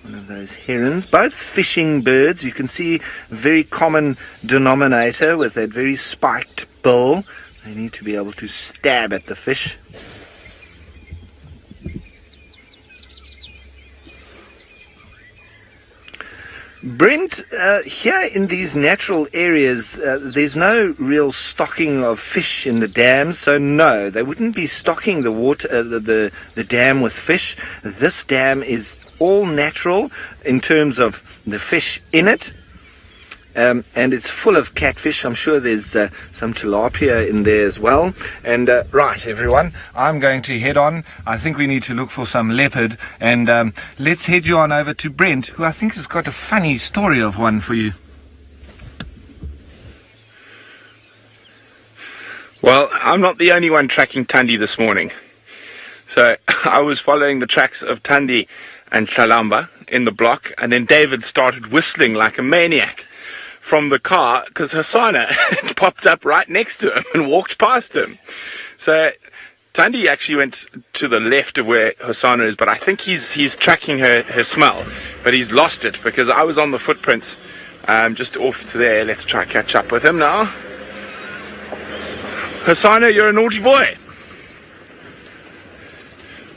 One of those herons. Both fishing birds. You can see a very common denominator with that very spiked bill. They need to be able to stab at the fish. Brent, here in these natural areas, there's no real stocking of fish in the dams, so no, they wouldn't be stocking the water, the dam with fish. This dam is all natural in terms of the fish in it, and it's full of catfish. I'm sure there's some tilapia in there as well. And right, everyone, I'm going to head on. I think we need to look for some leopard, and let's head you on over to Brent, who I think has got a funny story of one for you. Well, I'm not the only one tracking Thandi this morning. So I was following the tracks of Thandi and Chalamba in the block, and then David started whistling like a maniac from the car, because Hosana popped up right next to him and walked past him. So Thandi actually went to the left of where Hosana is, but I think he's tracking her smell, but he's lost it because I was on the footprints just off to there. Let's try catch up with him now. Hosana, you're a naughty boy.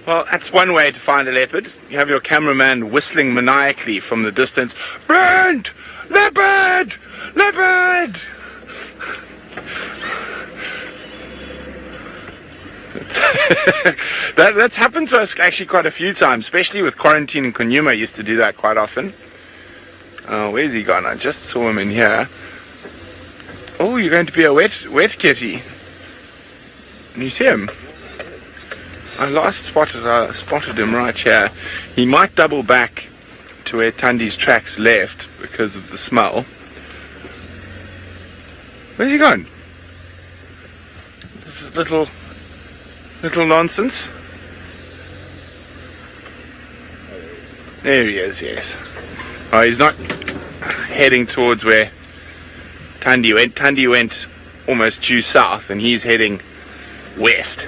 Well, that's one way to find a leopard. You have your cameraman whistling maniacally from the distance. Brent! Leopard! Leopard! That's happened to us actually quite a few times, especially with quarantine in Kruger. Used to do that quite often. Oh, where's he gone? I just saw him in here. Oh, you're going to be a wet kitty. Can you see him? I last spotted him right here. He might double back to where Tandi's tracks left because of the smell. Where's he gone? This is little nonsense. There he is, yes. Oh, he's not heading towards where Tandi went. Tandi went almost due south, and he's heading west.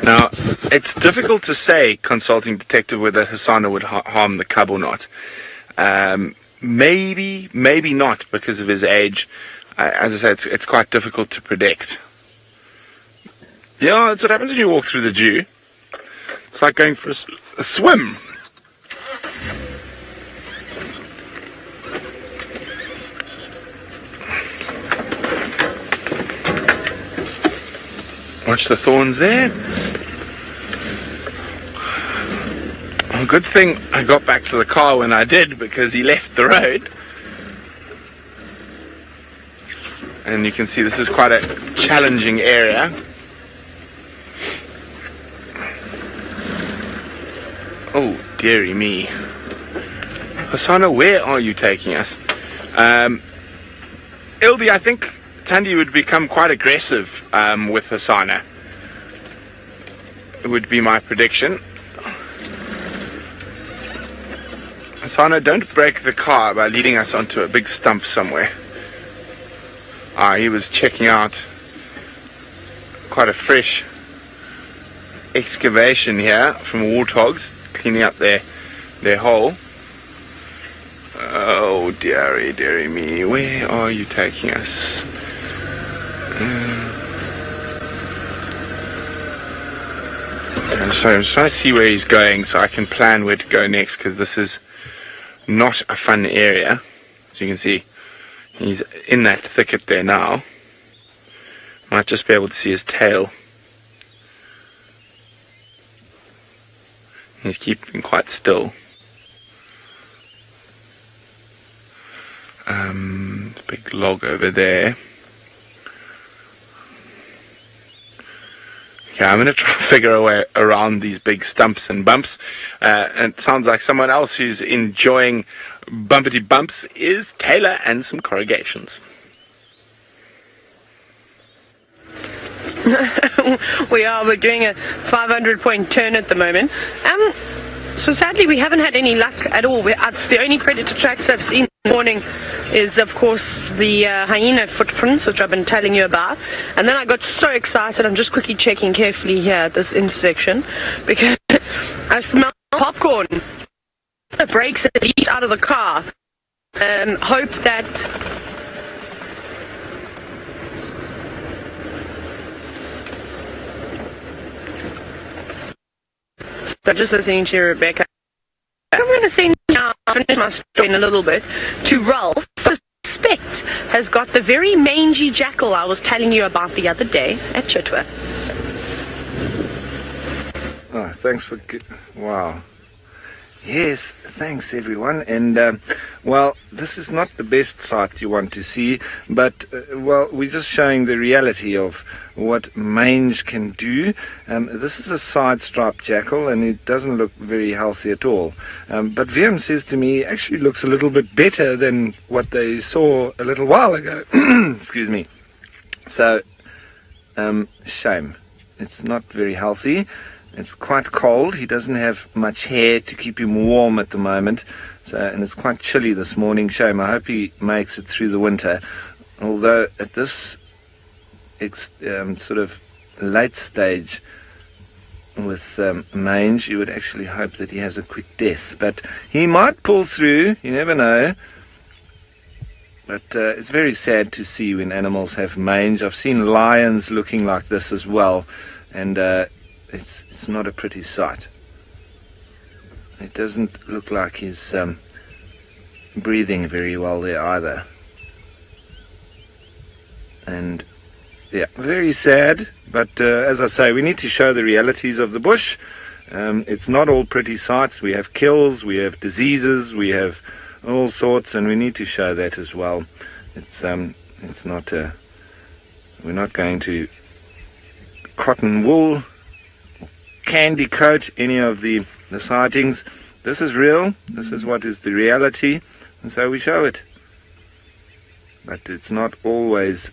Now, it's difficult to say, consulting detective, whether Hosana would harm the cub or not. Maybe not because of his age. As I said, it's quite difficult to predict. Yeah, that's what happens when you walk through the Dju. It's like going for a swim. Watch the thorns there. Well, good thing I got back to the car when I did, because he left the road. And you can see this is quite a challenging area. Oh, dearie me. Hosana, where are you taking us? Ildi, I think Tandi would become quite aggressive with Hosana. It would be my prediction. Hosana, don't break the car by leading us onto a big stump somewhere. He was checking out quite a fresh excavation here from warthogs, cleaning up their hole. Oh, dearie me, where are you taking us? So I'm trying to see where he's going so I can plan where to go next, because this is not a fun area. As you can see, he's in that thicket there now. Might just be able to see his tail. He's keeping quite still. Big log over there. Okay, I'm going to try and figure a way around these big stumps and bumps. And it sounds like someone else who's enjoying bumpity bumps is Taylor and some corrugations. We're doing a 500-point turn at the moment. So sadly we haven't had any luck at all. The only predator tracks I've seen this morning is, of course, the hyena footprints, which I've been telling you about. And then I got so excited, I'm just quickly checking carefully here at this intersection, because I smell popcorn. The brakes at least out of the car. Hope that so just listening to Rebecca. I'm going to say now, finish my story in a little bit, to Ralph. Suspect has got the very mangy jackal I was telling you about the other day at Chitwa. Oh, thanks for... Wow. Yes, thanks everyone. And, well, this is not the best sight you want to see, but, well, we're just showing the reality of what mange can do. This is a side-striped jackal, and it doesn't look very healthy at all. But Viam says to me, actually looks a little bit better than what they saw a little while ago. Excuse me. So, shame. It's not very healthy. It's quite cold. He doesn't have much hair to keep him warm at the moment. So, and it's quite chilly this morning. Shame. I hope he makes it through the winter. Although at this sort of late stage with mange, you would actually hope that he has a quick death. But he might pull through. You never know. But it's very sad to see when animals have mange. I've seen lions looking like this as well. And... It's not a pretty sight. It doesn't look like he's breathing very well there either. And yeah, very sad, but as I say, we need to show the realities of the bush. It's not all pretty sights. We have kills, we have diseases, we have all sorts, and we need to show that as well. It's not we're not going to cotton wool, candy coat any of the sightings. This is real. This is what is the reality, and so we show it. But it's not always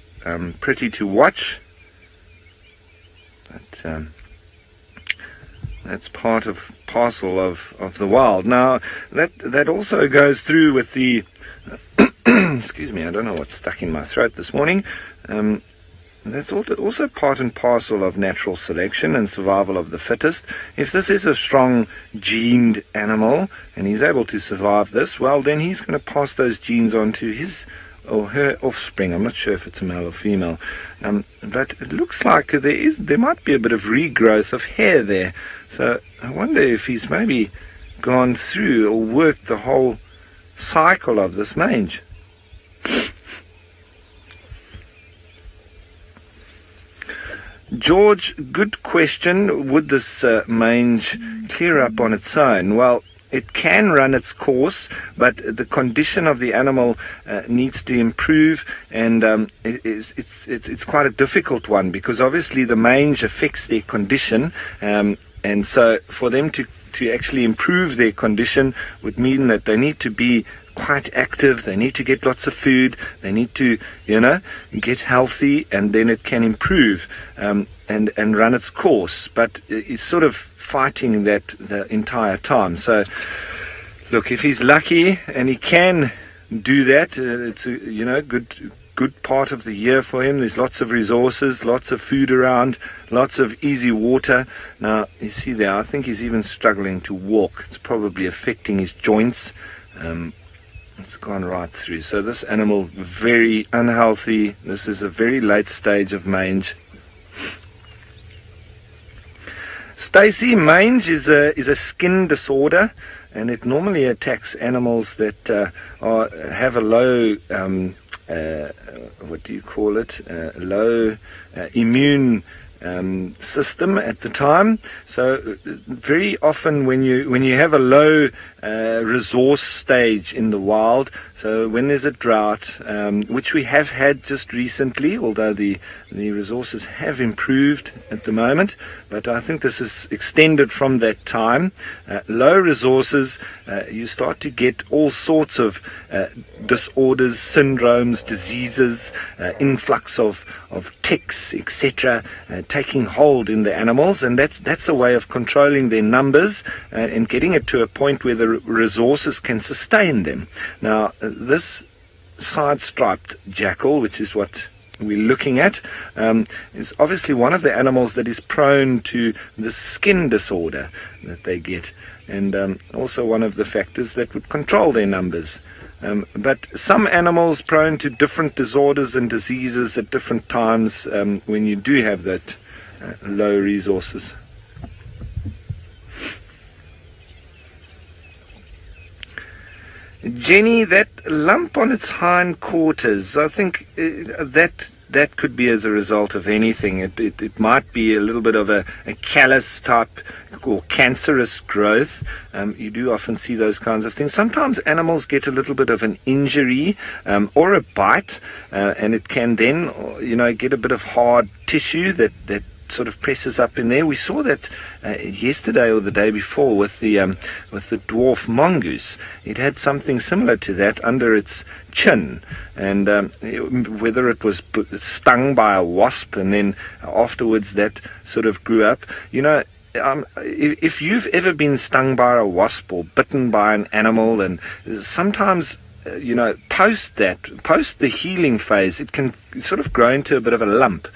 pretty to watch. But that's parcel of the wild. Now that also goes through with the excuse me, I don't know what's stuck in my throat this morning. That's also part and parcel of natural selection and survival of the fittest. If this is a strong gened animal and he's able to survive this, well, then he's going to pass those genes on to his or her offspring. I'm not sure if it's a male or female, but it looks like there might be a bit of regrowth of hair there. So I wonder if he's maybe gone through or worked the whole cycle of this mange. George, good question. Would this mange clear up on its own? Well, it can run its course, but the condition of the animal needs to improve, and it's quite a difficult one, because obviously the mange affects their condition, and so for them to actually improve their condition would mean that they need to be quite active, they need to get lots of food, they need to, get healthy, and then it can improve and run its course. But it's sort of fighting that the entire time. So look, if he's lucky and he can do that, it's a good part of the year for him. There's lots of resources, lots of food around, lots of easy water. Now you see there, I think he's even struggling to walk. It's probably affecting his joints. It's gone right through. So this animal, very unhealthy. This is a very late stage of mange. Stacey, mange is a skin disorder, and it normally attacks animals that have a low, low immune system at the time. So very often when you have a low resource stage in the wild, so when there's a drought, which we have had just recently, although the resources have improved at the moment, but I think this is extended from that time. Low resources, you start to get all sorts of disorders, syndromes, diseases, influx of ticks, etc., taking hold in the animals, and that's a way of controlling their numbers and getting it to a point where the resources can sustain them. Now, this side-striped jackal, which is what we're looking at, is obviously one of the animals that is prone to the skin disorder that they get, and also one of the factors that would control their numbers. But some animals prone to different disorders and diseases at different times when you do have that low resources. Jenny, that lump on its hind quarters, I think that could be as a result of anything. It might be a little bit of a callus type or cancerous growth. You do often see those kinds of things. Sometimes animals get a little bit of an injury or a bite, and it can then, get a bit of hard tissue that sort of presses up in there. We saw that yesterday or the day before with the dwarf mongoose. It had something similar to that under its chin, and whether it was stung by a wasp and then afterwards that sort of grew up. If you've ever been stung by a wasp or bitten by an animal, and sometimes post the healing phase, it can sort of grow into a bit of a lump.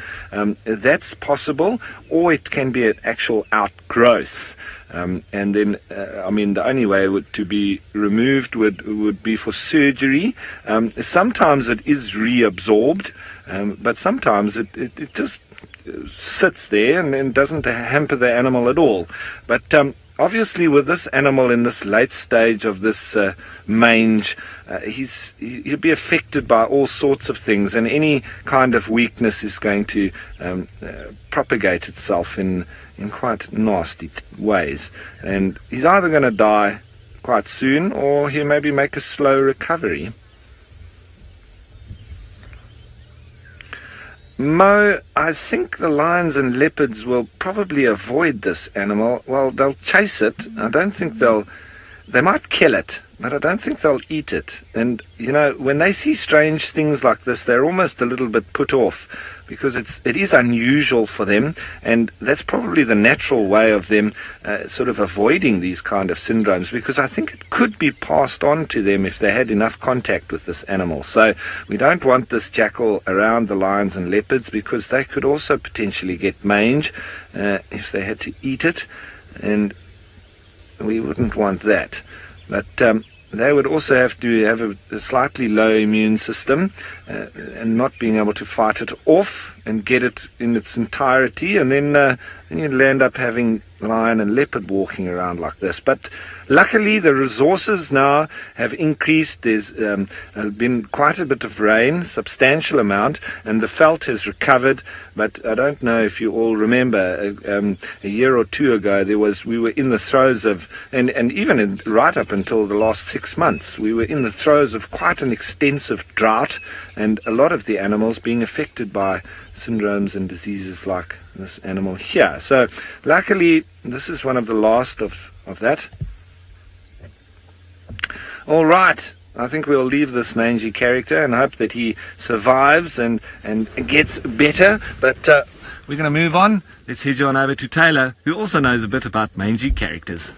That's possible, or it can be an actual outgrowth. And then, the only way to be removed would be for surgery. Sometimes it is reabsorbed, but sometimes it just sits there and doesn't hamper the animal at all. But obviously with this animal in this late stage of this mange, he'll be affected by all sorts of things, and any kind of weakness is going to propagate itself in quite nasty ways. And he's either going to die quite soon, or he'll maybe make a slow recovery. Mo, I think the lions and leopards will probably avoid this animal. Well, they'll chase it. I don't think they might kill it, but I don't think they'll eat it. And, you know, when they see strange things like this, they're almost a little bit put off, because it is unusual for them, and that's probably the natural way of them sort of avoiding these kind of syndromes, because I think it could be passed on to them if they had enough contact with this animal. So we don't want this jackal around the lions and leopards, because they could also potentially get mange if they had to eat it, and we wouldn't want that. But they would also have to have a slightly low immune system and not being able to fight it off and get it in its entirety, and then you'll end up having lion and leopard walking around like this. But luckily the resources now have increased. There's been quite a bit of rain, substantial amount, and the veld has recovered. But I don't know if you all remember, a year or two ago we were in the throes of, and even right up until the last 6 months, we were in the throes of quite an extensive drought, and a lot of the animals being affected by syndromes and diseases like this animal here. So luckily this is one of the last of that. All right, I think we'll leave this mangy character and hope that he survives and gets better. But we're going to move on. Let's head you on over to Taylor, who also knows a bit about mangy characters.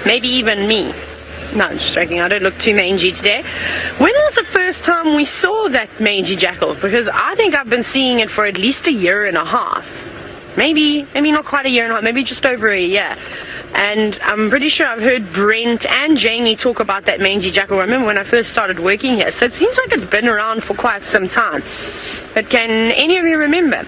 Maybe even me. No, I'm just joking. I don't look too mangy today. When was the first time we saw that mangy jackal? Because I think I've been seeing it for at least a year and a half. Maybe not quite a year and a half, maybe just over a year. And I'm pretty sure I've heard Brent and Jamie talk about that mangy jackal. I remember when I first started working here. So it seems like it's been around for quite some time. But can any of you remember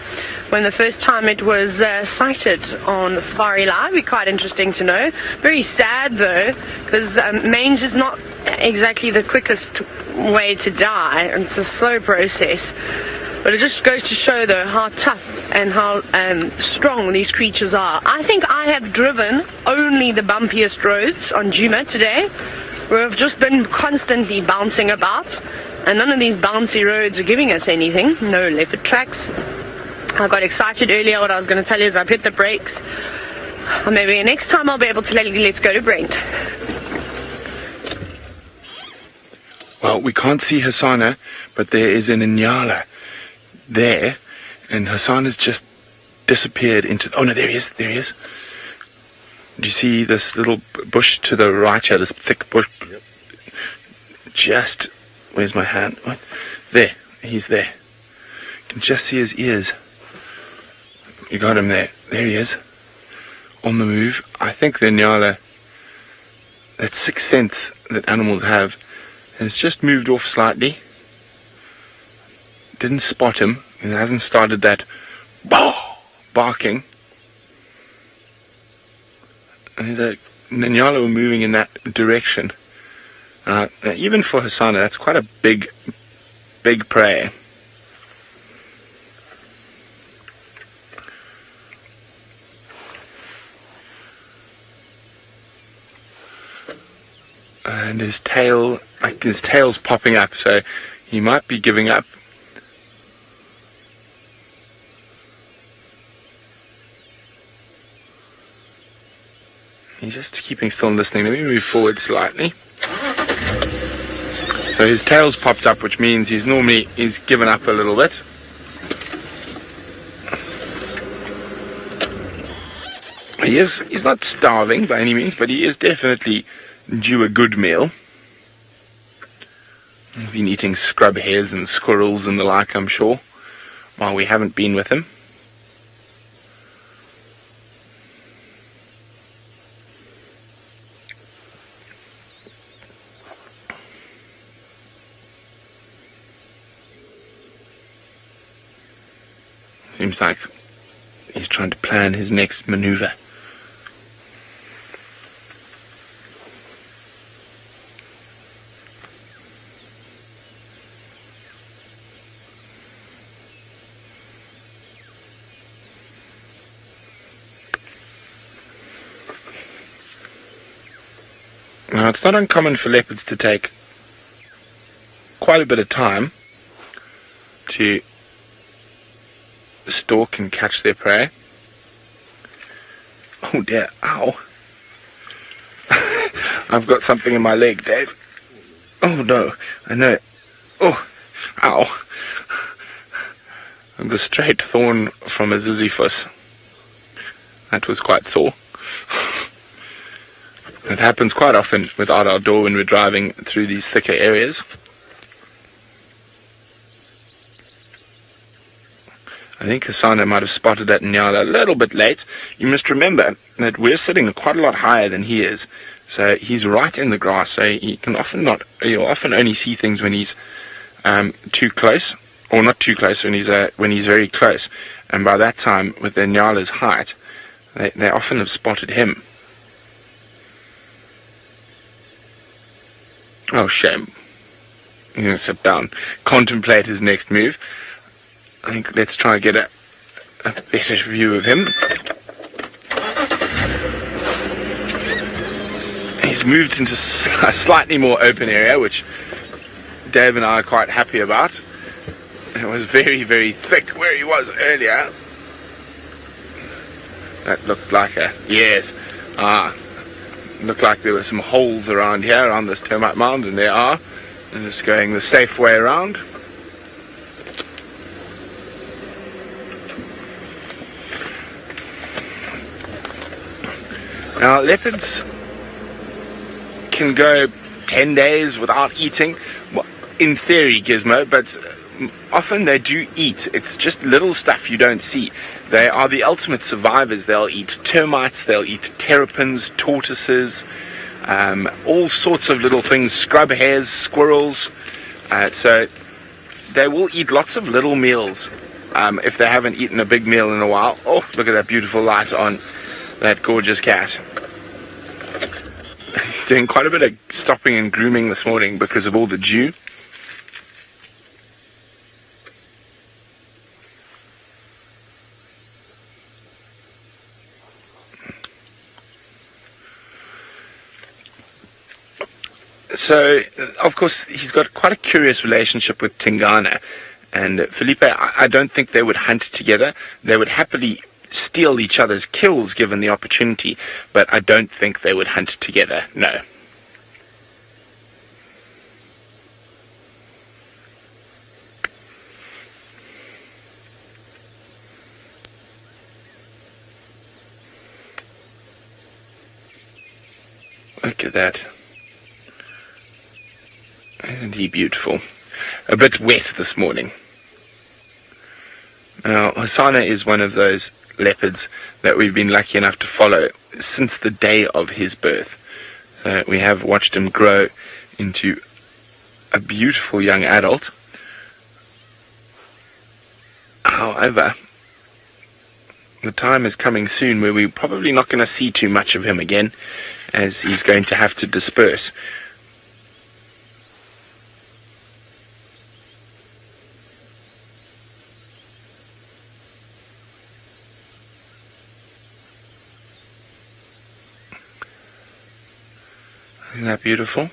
when the first time it was sighted on the Safari Live? It'd be quite interesting to know. Very sad though, because mange is not exactly the quickest way to die. It's a slow process. But it just goes to show though how tough and how strong these creatures are. I think I have driven only the bumpiest roads on Djuma today, where I've just been constantly bouncing about, and none of these bouncy roads are giving us anything. No leopard tracks. I got excited earlier. What I was going to tell you is I've hit the brakes. Or maybe next time I'll be able to let's go to Brent. Well, we can't see Hosana, but there is an Inyala there, and Hosana's just disappeared into... Oh, no, there he is. Do you see this little bush to the right here, this thick bush? Yep. Just... Where's my hand? What? There. He's there. You can just see his ears. You got him there. There he is. On the move. I think the Nyala, that sixth sense that animals have, has just moved off slightly. Didn't spot him. It hasn't started that barking. And the Nyala were moving in that direction. Even for Hosana, that's quite a big prey. And his tail's popping up, so he might be giving up. He's just keeping still and listening. Let me move forward slightly. So his tail's popped up, which means he's given up a little bit. He's not starving by any means, but he is definitely due a good meal. He's been eating scrub hares and squirrels and the like, I'm sure, while we haven't been with him. Seems like trying to plan his next maneuver. Now, it's not uncommon for leopards to take quite a bit of time to stalk and catch their prey. Oh dear, ow. I've got something in my leg, Dave. Oh no, I know. Oh, ow. The straight thorn from a Ziziphus. That was quite sore. It happens quite often without our door when we're driving through these thicker areas. I think Hosana might have spotted that Nyala a little bit late. You must remember that we're sitting quite a lot higher than he is. So he's right in the grass, so he'll often only see things when he's too close, or not too close, when he's very close. And by that time, with the Nyala's height, they often have spotted him. Oh, shame. He's going to sit down, contemplate his next move. I think let's try and get a better view of him. He's moved into a slightly more open area, which Dave and I are quite happy about. It was very, very thick where he was earlier. That looked like looked like there were some holes around here, around this termite mound, and there are. And just going the safe way around. Now, leopards can go 10 days without eating. Well, in theory, Gizmo, but often they do eat. It's just little stuff you don't see. They are the ultimate survivors. They'll eat termites, they'll eat terrapins, tortoises, all sorts of little things, scrub hares, squirrels. So they will eat lots of little meals if they haven't eaten a big meal in a while. Oh, look at that beautiful light on that gorgeous cat. He's doing quite a bit of stopping and grooming this morning because of all the dew. So, of course, he's got quite a curious relationship with Tingana. And Felipe, I don't think they would hunt together. They would happily steal each other's kills given the opportunity, but I don't think they would hunt together, no. Look at that. Isn't he beautiful? A bit wet this morning. Now, Hosana is one of those leopards that we've been lucky enough to follow since the day of his birth. So we have watched him grow into a beautiful young adult. However, the time is coming soon where we're probably not going to see too much of him again, as he's going to have to disperse. Isn't that beautiful?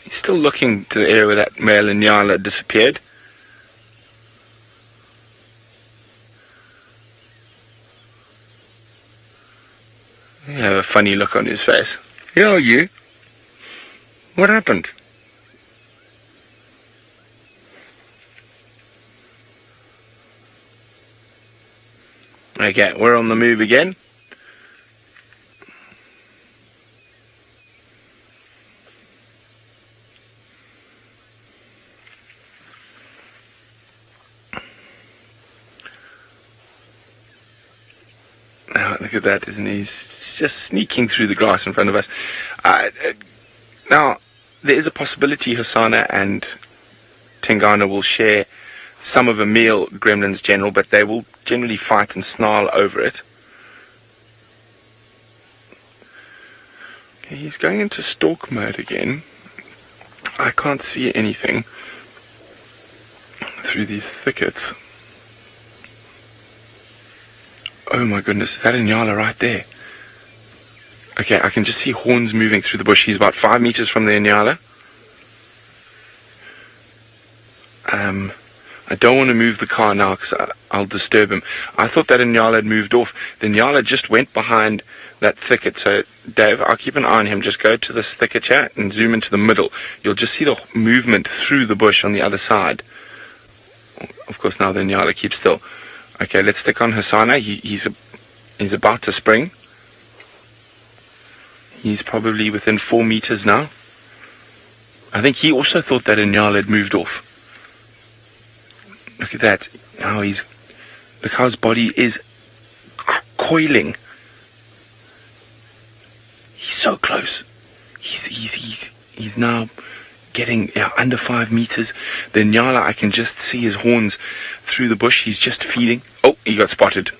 He's still looking to the area where that male Nyala disappeared. He had a funny look on his face. You? What happened? Okay, we're on the move again. Now, look at that, isn't he? He's He's just sneaking through the grass in front of us. Now, there is a possibility Hosana and Tingana will share some of a meal, gremlins general, but they will generally fight and snarl over it. Okay, he's going into stalk mode again. I can't see anything through these thickets. Oh my goodness, is that a nyala right there? Okay, I can just see horns moving through the bush. He's about 5 meters from the nyala. I don't want to move the car now because I'll disturb him. I thought that nyala had moved off. The nyala just went behind that thicket. So, Dave, I'll keep an eye on him. Just go to this thicket here and zoom into the middle. You'll just see the movement through the bush on the other side. Of course, now the nyala keeps still. Okay, let's stick on Hosana. He's about to spring. He's probably within 4 meters now. I think he also thought that a nyala had moved off. Look at that. Look how his body is coiling. He's so close. He's now getting under 5 meters. The nyala, I can just see his horns through the bush. He's just feeding. Oh, he got spotted.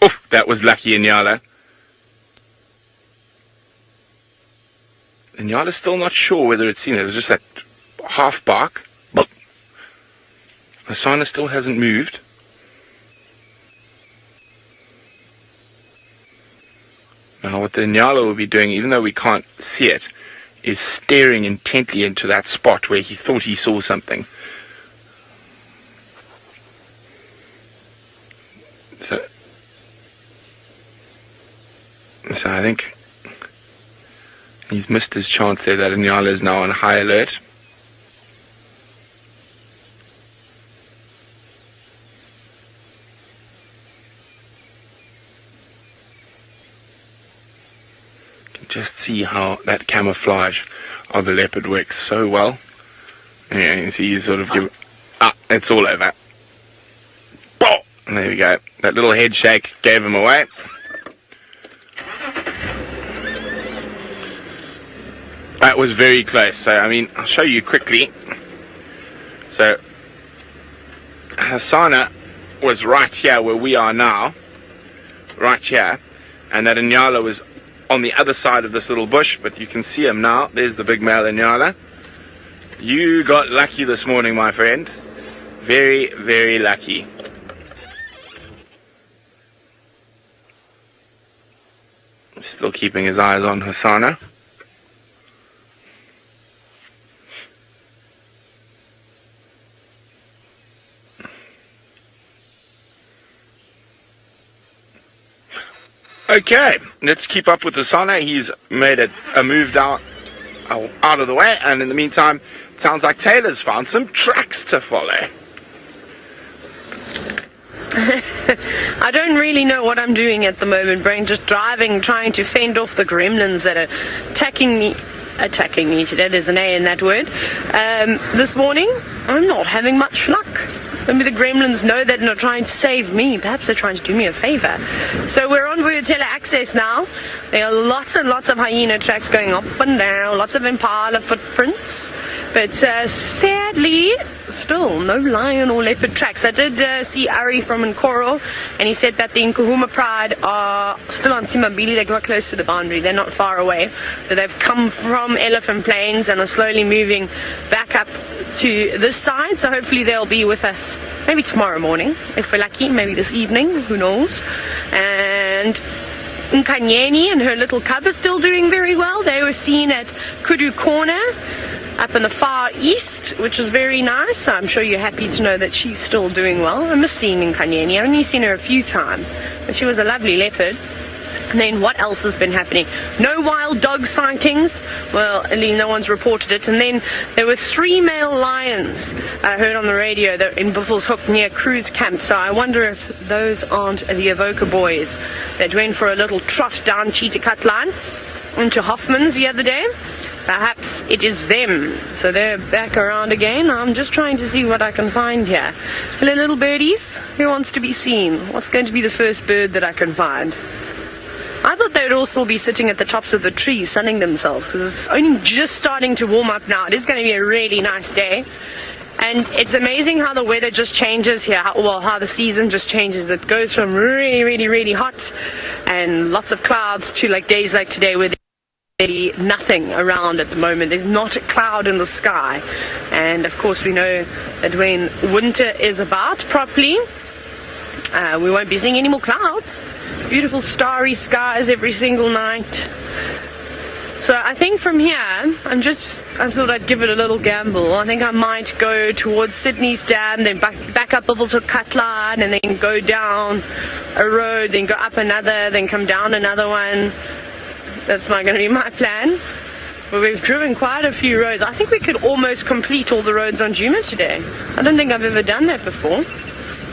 Oh, that was lucky, nyala. The nyala's still not sure whether it's seen it. It was just that half bark. Hosana still hasn't moved. Now what the nyala will be doing, even though we can't see it, is staring intently into that spot where he thought he saw something. So I think he's missed his chance there. That nyala is now on high alert. Just see how that camouflage of the leopard works so well. Yeah, you can see he's sort of given... it's all over. Boom! There we go. That little head shake gave him away. That was very close. So, I mean, I'll show you quickly. So, Hosana was right here where we are now. Right here. And that nyala was on the other side of this little bush, but you can see him now. There's the big male nyala. You got lucky this morning, my friend. Very, very lucky. Still keeping his eyes on Hosana. Okay, let's keep up with Hosana. He's made a move out of the way, and in the meantime, it sounds like Taylor's found some tracks to follow. I don't really know what I'm doing at the moment, Brain. Just driving, trying to fend off the gremlins that are attacking me today. There's an A in that word. This morning, I'm not having much luck. Maybe the gremlins know that they're not trying to save me. Perhaps they're trying to do me a favor. So we're on Vuyatela access now. There are lots and lots of hyena tracks going up and down, lots of impala footprints. But sadly, still no lion or leopard tracks. I did see Ari from Nkoro, and he said that the Nkuhuma Pride are still on Simabili. They're quite close to the boundary. They're not far away. So they've come from Elephant Plains and are slowly moving back up to this side. So hopefully they'll be with us maybe tomorrow morning, if we're lucky, maybe this evening, who knows. And Nkanyeni and her little cub are still doing very well. They were seen at Kudu Corner up in the far east, which is very nice. So I'm sure you're happy to know that she's still doing well. I miss seeing Nkanyeni. I've only seen her a few times, but she was a lovely leopard. And then what else has been happening? No wild dog sightings. Well, at least no one's reported it. And then there were 3 male lions I heard on the radio that in Buffalo's Hook near Cruise Camp. So I wonder if those aren't the Evoca boys that went for a little trot down Cheetah Cut line into Hoffman's the other day. Perhaps it is them. So they're back around again. I'm just trying to see what I can find here. Hello, little birdies. Who wants to be seen? What's going to be the first bird that I can find? I thought they would all still be sitting at the tops of the trees sunning themselves, because it's only just starting to warm up now. It is going to be a really nice day. And it's amazing how the weather just changes here, how the season just changes. It goes from really, really, really hot and lots of clouds to like days like today where there's nothing around at the moment. There's not a cloud in the sky. And of course we know that when winter is about properly, we won't be seeing any more clouds. Beautiful starry skies every single night. So I think from here, I thought I'd give it a little gamble. I think I might go towards Sydney's Dam, then back up over to cut line, and then go down a road, then go up another, then come down another one. That's going to be my plan. But we've driven quite a few roads. I think we could almost complete all the roads on Djuma today. I don't think I've ever done that before.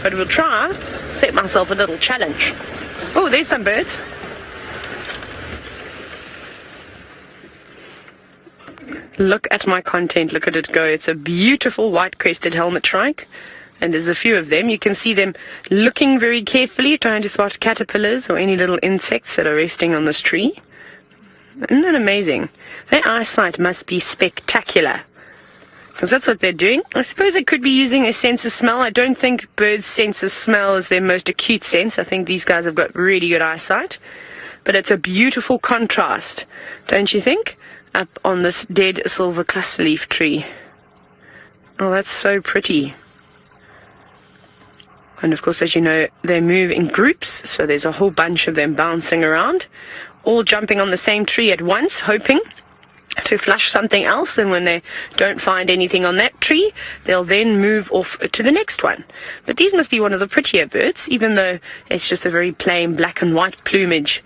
But we'll try. Set myself a little challenge. Oh, there's some birds. Look at my content, look at it go. It's a beautiful white-crested helmet shrike, and there's a few of them. You can see them looking very carefully, trying to spot caterpillars or any little insects that are resting on this tree. Isn't that amazing? Their eyesight must be spectacular, because that's what they're doing. I suppose they could be using a sense of smell. I don't think birds' sense of smell is their most acute sense. I think these guys have got really good eyesight. But it's a beautiful contrast, don't you think? Up on this dead silver cluster leaf tree. Oh, that's so pretty. And of course, as you know, they move in groups, so there's a whole bunch of them bouncing around, all jumping on the same tree at once, hoping to flush something else, and when they don't find anything on that tree, they'll then move off to the next one. But these must be one of the prettier birds, even though it's just a very plain black and white plumage.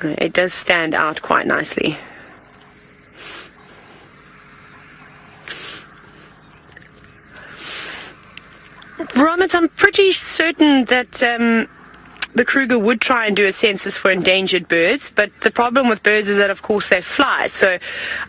It does stand out quite nicely. Robert, I'm pretty certain that the Kruger would try and do a census for endangered birds, but the problem with birds is that, of course, they fly. So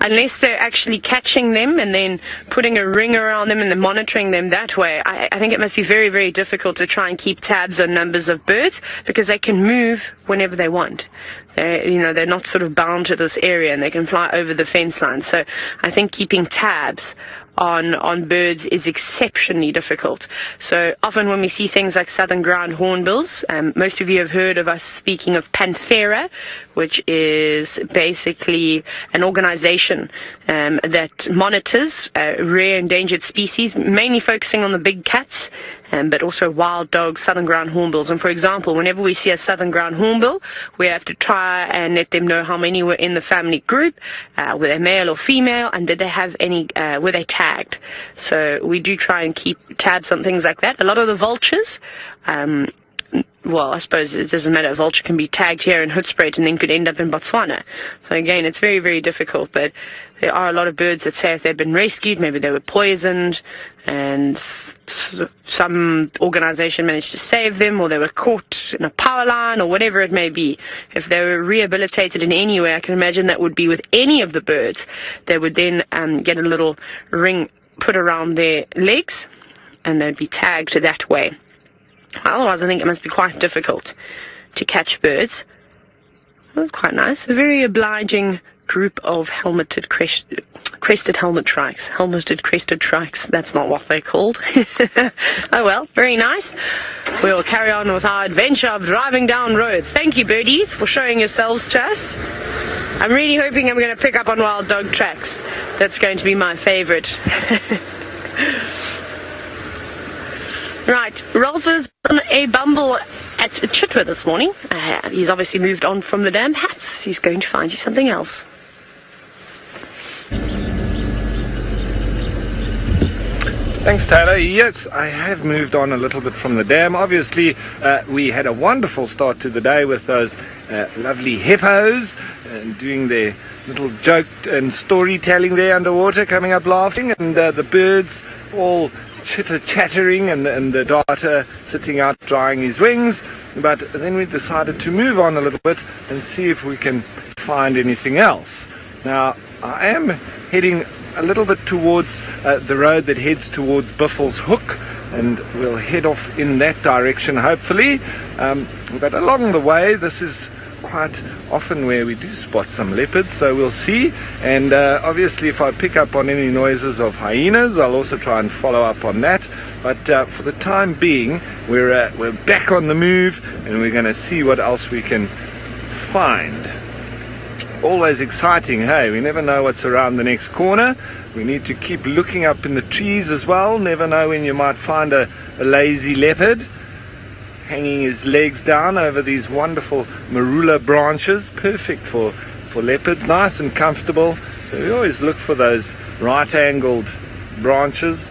unless they're actually catching them and then putting a ring around them and then monitoring them that way, I think it must be very, very difficult to try and keep tabs on numbers of birds, because they can move whenever they want. They're not sort of bound to this area, and they can fly over the fence line. So I think keeping tabs on birds is exceptionally difficult. So often when we see things like southern ground hornbills, most of you have heard of us speaking of Panthera, which is basically an organization that monitors rare endangered species, mainly focusing on the big cats, but also wild dogs, southern ground hornbills. And for example, whenever we see a southern ground hornbill, we have to try and let them know how many were in the family group, were they male or female, and did they have any, were they tagged. So we do try and keep tabs on things like that. A lot of the vultures, well, I suppose it doesn't matter. A vulture can be tagged here in Hoedspruit and then could end up in Botswana. So again, it's very, very difficult. But there are a lot of birds that say if they've been rescued, maybe they were poisoned, and some organization managed to save them, or they were caught in a power line, or whatever it may be. If they were rehabilitated in any way, I can imagine that would be with any of the birds. They would then get a little ring put around their legs, and they'd be tagged that way. Otherwise, I think it must be quite difficult to catch birds. That's quite nice. A very obliging group of crested helmet shrikes. Helmeted crested shrikes. That's not what they're called. Oh well, very nice. We'll carry on with our adventure of driving down roads. Thank you, birdies, for showing yourselves to us. I'm really hoping I'm going to pick up on wild dog tracks. That's going to be my favorite. Right, Rolf is on a bumble at Chitwa this morning. He's obviously moved on from the dam. Perhaps he's going to find you something else. Thanks, Taylor. Yes, I have moved on a little bit from the dam. Obviously, we had a wonderful start to the day with those lovely hippos doing their little joke and storytelling there underwater, coming up laughing, and the birds all chitter-chattering, and the darter sitting out drying his wings. But then we decided to move on a little bit and see if we can find anything else. Now, I am heading a little bit towards the road that heads towards Buffels Hook, and we'll head off in that direction hopefully. But along the way, this is quite often where we do spot some leopards, so we'll see. And obviously if I pick up on any noises of hyenas, I'll also try and follow up on that. But for the time being, we're back on the move, and we're going to see what else we can find. Always exciting, hey? We never know what's around the next corner. We need to keep looking up in the trees as well. Never know when you might find a lazy leopard hanging his legs down over these wonderful marula branches. Perfect for leopards, nice and comfortable. So we always look for those right-angled branches,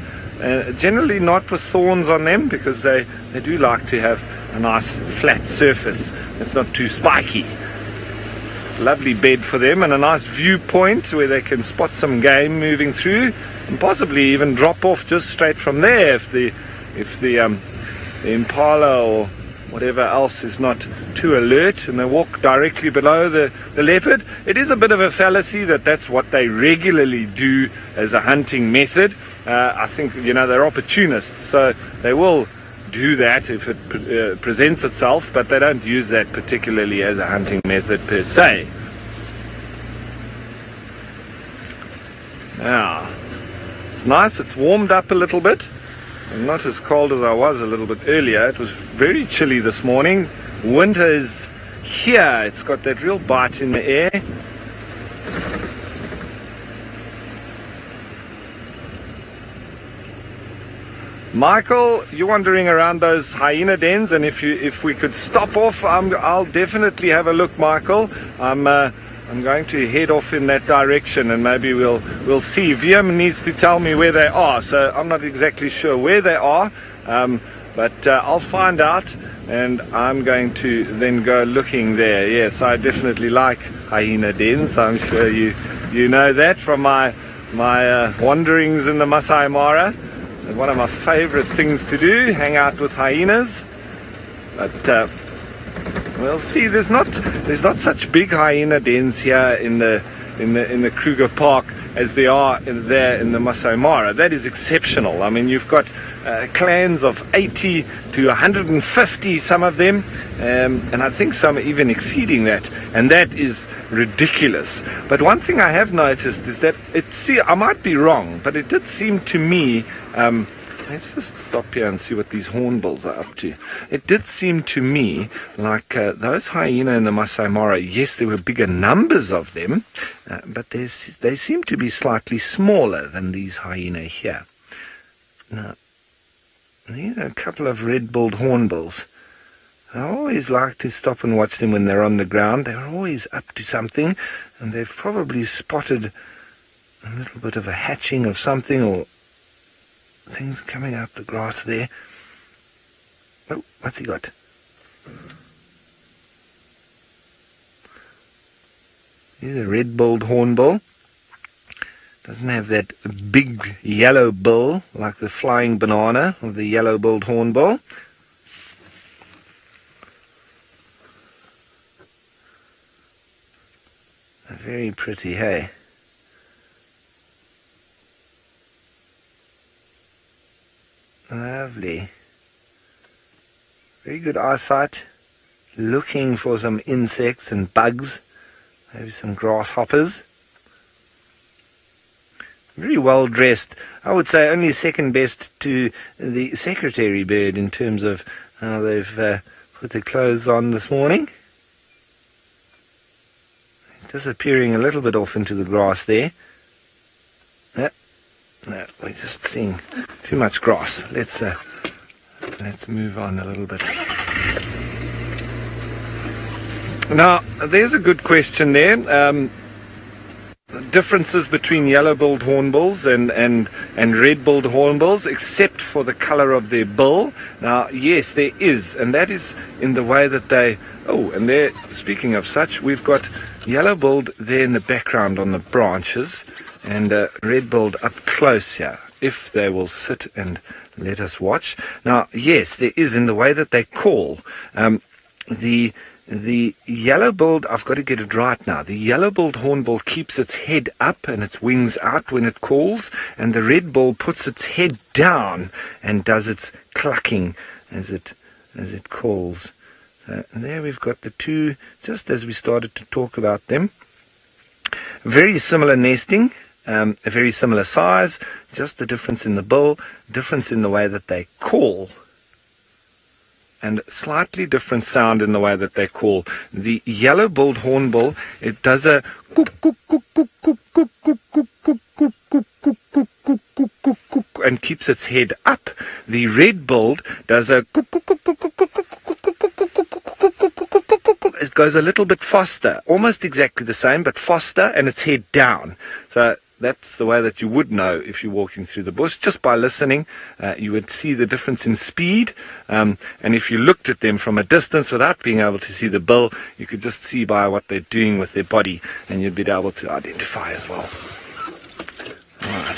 generally not with thorns on them, because they do like to have a nice flat surface that's not too spiky. It's a lovely bed for them, and a nice viewpoint where they can spot some game moving through, and possibly even drop off just straight from there if the impala or whatever else is not too alert, and they walk directly below the leopard. It is a bit of a fallacy that that's what they regularly do as a hunting method. I think, they're opportunists, so they will do that if it presents itself, but they don't use that particularly as a hunting method per se. Now, it's nice, it's warmed up a little bit. I'm not as cold as I was a little bit earlier. It was very chilly this morning. Winter is here. It's got that real bite in the air. Michael, you're wandering around those hyena dens, and if we could stop off, I'll definitely have a look, Michael. I'm going to head off in that direction, and maybe we'll see. Viam needs to tell me where they are, so I'm not exactly sure where they are, but I'll find out, and I'm going to then go looking there. Yes, I definitely like hyena dens. I'm sure you know that from my wanderings in the Masai Mara. One of my favorite things to do, hang out with hyenas. But we'll see. There's not such big hyena dens here in the Kruger Park as they are there in the Masai Mara. That is exceptional. I mean, you've got clans of 80 to 150, some of them, and I think some even exceeding that, and that is ridiculous. But one thing I have noticed is that I might be wrong, but it did seem to me, let's just stop here and see what these hornbills are up to. It did seem to me like those hyena in the Masai Mara, yes, there were bigger numbers of them, but they seem to be slightly smaller than these hyena here. Now, these are a couple of red-billed hornbills. I always like to stop and watch them when they're on the ground. They're always up to something, and they've probably spotted a little bit of a hatching of something, or things coming out the grass there. Oh, what's he got? Here's a red-billed hornbill. Doesn't have that big yellow bill like the flying banana of the yellow-billed hornbill. Very pretty, hey? Lovely. Very good eyesight. Looking for some insects and bugs. Maybe some grasshoppers. Very well dressed. I would say only second best to the secretary bird in terms of how they've put their clothes on this morning. He's disappearing a little bit off into the grass there. No, we're just seeing too much grass. Let's move on a little bit. Now, there's a good question there. Differences between yellow-billed hornbills and red-billed hornbills, except for the color of their bill. Now, yes, there is, and that is in the way that they... Oh, and there, speaking of such, we've got yellow-billed there in the background on the branches, and red-billed up close here, if they will sit and let us watch. Now, yes, there is in the way that they call. The The yellow-billed, I've got to get it right now, the yellow-billed hornbill keeps its head up and its wings out when it calls, and the red-bill puts its head down and does its clucking as it calls. So there we've got the two, just as we started to talk about them. Very similar nesting, a very similar size, just the difference in the bill, difference in the way that they call, and slightly different sound in the way that they call. The yellow-billed hornbill, it does a cook, cook, cook, cook, cook, cook, cook, cook, cook, cook, cook, cook, cook, cook, cook, cook, cook, and keeps its head up. The red-billed does a cook, cook, cook, cook, cook, cook, cook, cook, cook, cook, cook, cook. It goes a little bit faster, almost exactly the same, but faster, and its head down. So that's the way that you would know if you're walking through the bush. Just by listening, you would see the difference in speed. And if you looked at them from a distance without being able to see the bill, you could just see by what they're doing with their body, and you'd be able to identify as well. Right.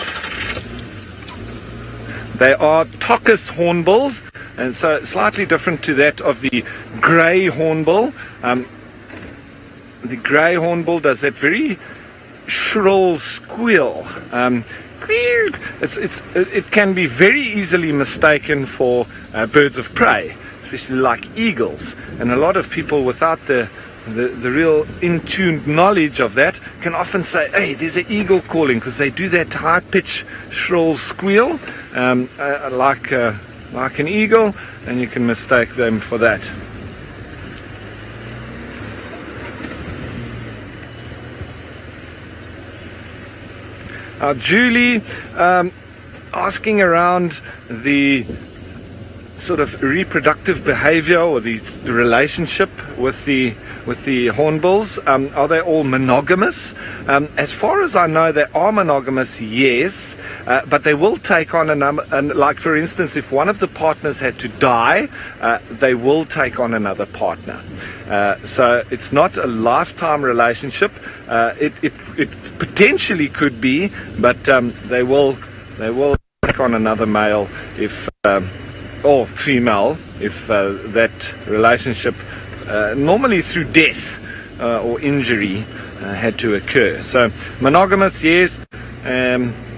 They are Tockus hornbills, and so slightly different to that of the grey hornbill. The grey hornbill does that very shrill squeal. It can be very easily mistaken for birds of prey, especially like eagles. And a lot of people without the real in-tuned knowledge of that can often say, hey, there's an eagle calling, because they do that high-pitched shrill squeal like an eagle, and you can mistake them for that. Julie, asking around the sort of reproductive behavior or the relationship with the hornbills. Are they all monogamous? As far as I know, they are monogamous, yes, but they will take on a number. And like, for instance, if one of the partners had to die, they will take on another partner. So it's not a lifetime relationship. It potentially could be, but they will take on another male if or female if that relationship, normally through death or injury, had to occur. So monogamous, yes,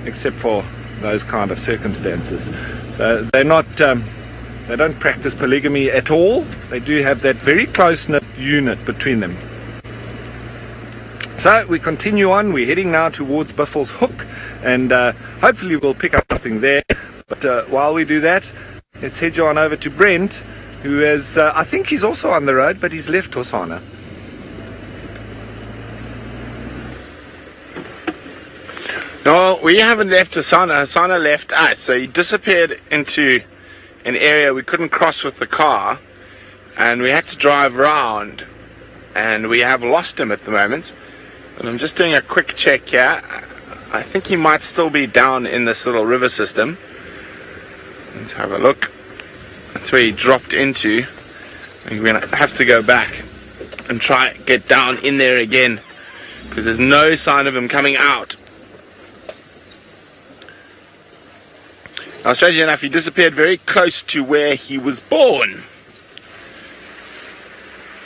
except for those kind of circumstances. So they're not. They don't practice polygamy at all. They do have that very close-knit unit between them. So we continue on. We're heading now towards Biffel's Hook, and hopefully we'll pick up something there. But while we do that, let's head on over to Brent, who is, I think he's also on the road, but he's left Hosana. No, we haven't left Hosana. Hosana left us. So he disappeared into an area we couldn't cross with the car, and we had to drive around, and we have lost him at the moment. And I'm just doing a quick check here. I think he might still be down in this little river system. Let's have a look. That's where he dropped into. I think we're going to have to go back and try get down in there again, because there's no sign of him coming out. Now, strangely enough, he disappeared very close to where he was born,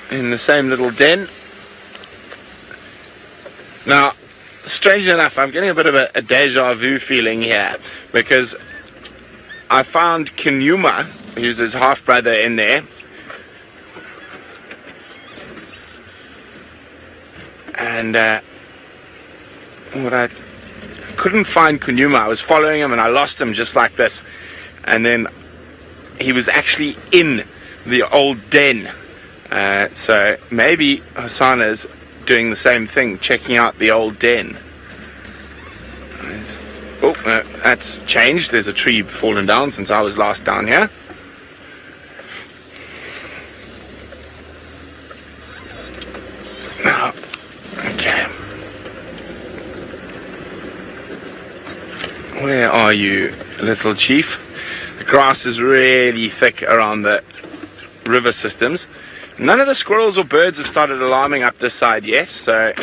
in the same little den. Now, strangely enough, I'm getting a bit of a deja vu feeling here, because I found Djuma, who's his half-brother, in there. And what I couldn't find Djuma. I was following him and I lost him just like this. And then he was actually in the old den. So maybe Hosana's doing the same thing, checking out the old den. Oh, that's changed. There's a tree fallen down since I was last down here. Okay. Where are you, little chief? The grass is really thick around the river systems. None of the squirrels or birds have started alarming up this side yet, so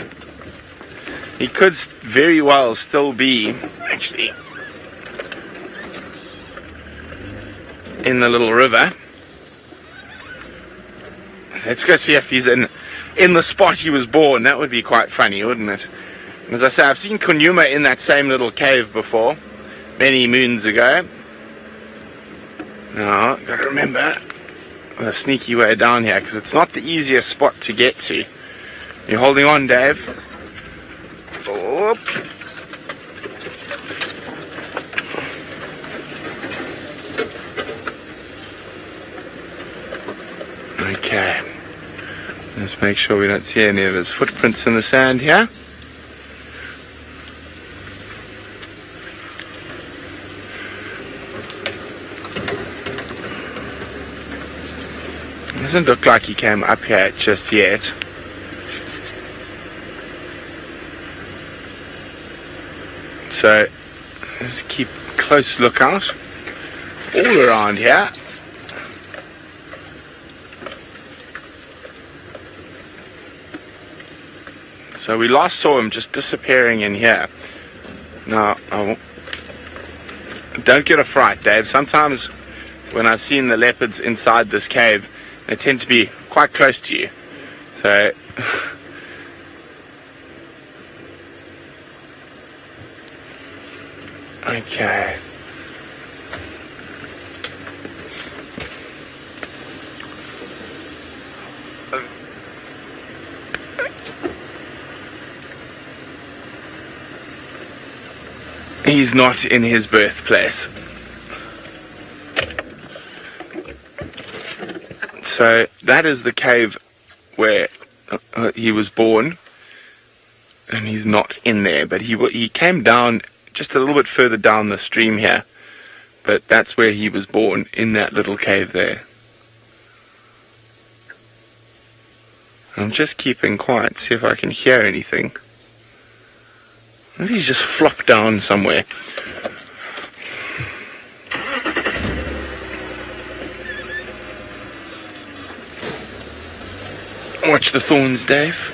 he could very well still be actually in the little river. Let's go see if he's in the spot he was born. That would be quite funny, wouldn't it? As I say, I've seen Djuma in that same little cave before, many moons ago. Now, got to remember the sneaky way down here, because it's not the easiest spot to get to. You're holding on, Dave. Oop. Okay. Let's make sure we don't see any of his footprints in the sand here. Doesn't look like he came up here just yet. So let's keep a close lookout all around here. So we last saw him just disappearing in here. Now, don't get a fright, Dave. Sometimes when I've seen the leopards inside this cave, they tend to be quite close to you. So, okay. He's not in his birthplace. So that is the cave where he was born, and he's not in there, but he came down just a little bit further down the stream here, but that's where he was born, in that little cave there. I'm just keeping quiet, see if I can hear anything. Maybe he's just flopped down somewhere. Watch the thorns, Dave.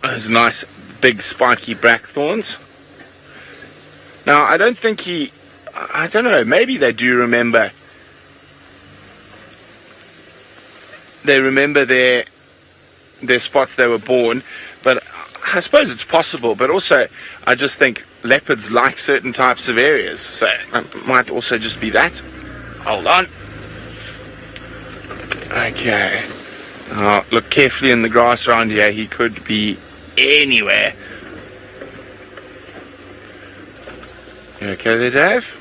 Those nice big spiky black thorns. Now, I don't think I don't know, maybe they do remember. They remember their spots they were born, but I suppose it's possible. But also, I just think leopards like certain types of areas, so it might also just be that. Hold on. Okay. Look carefully in the grass around here. He could be anywhere. You okay there, Dave?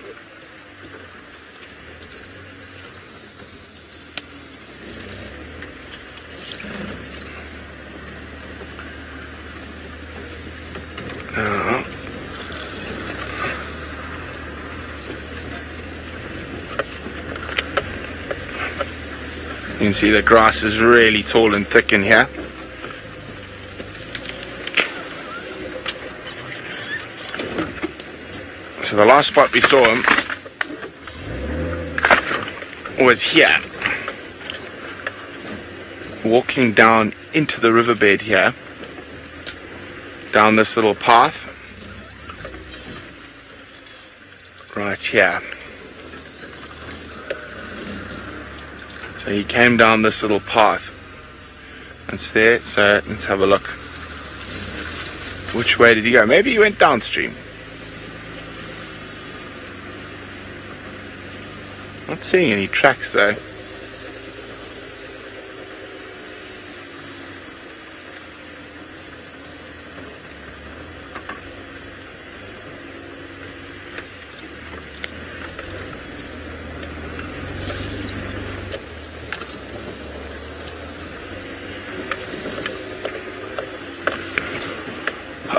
You can see the grass is really tall and thick in here. So the last spot we saw him was here, walking down into the riverbed here, down this little path right here. So he came down this little path. It's there, so let's have a look. Which way did he go? Maybe he went downstream. Not seeing any tracks though.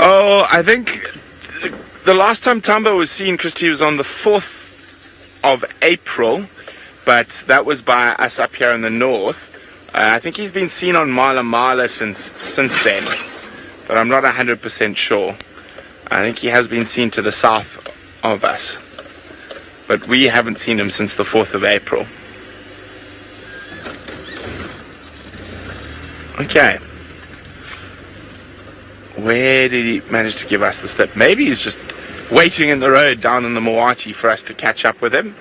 Oh, I think the last time Tamba was seen, Christy, was on the 4th of April, but that was by us up here in the north. I think he's been seen on Mala Mala since then, but I'm not 100% sure. I think he has been seen to the south of us, but we haven't seen him since the 4th of April. Okay. Where did he manage to give us the slip? Maybe he's just waiting in the road down in the Moati for us to catch up with him.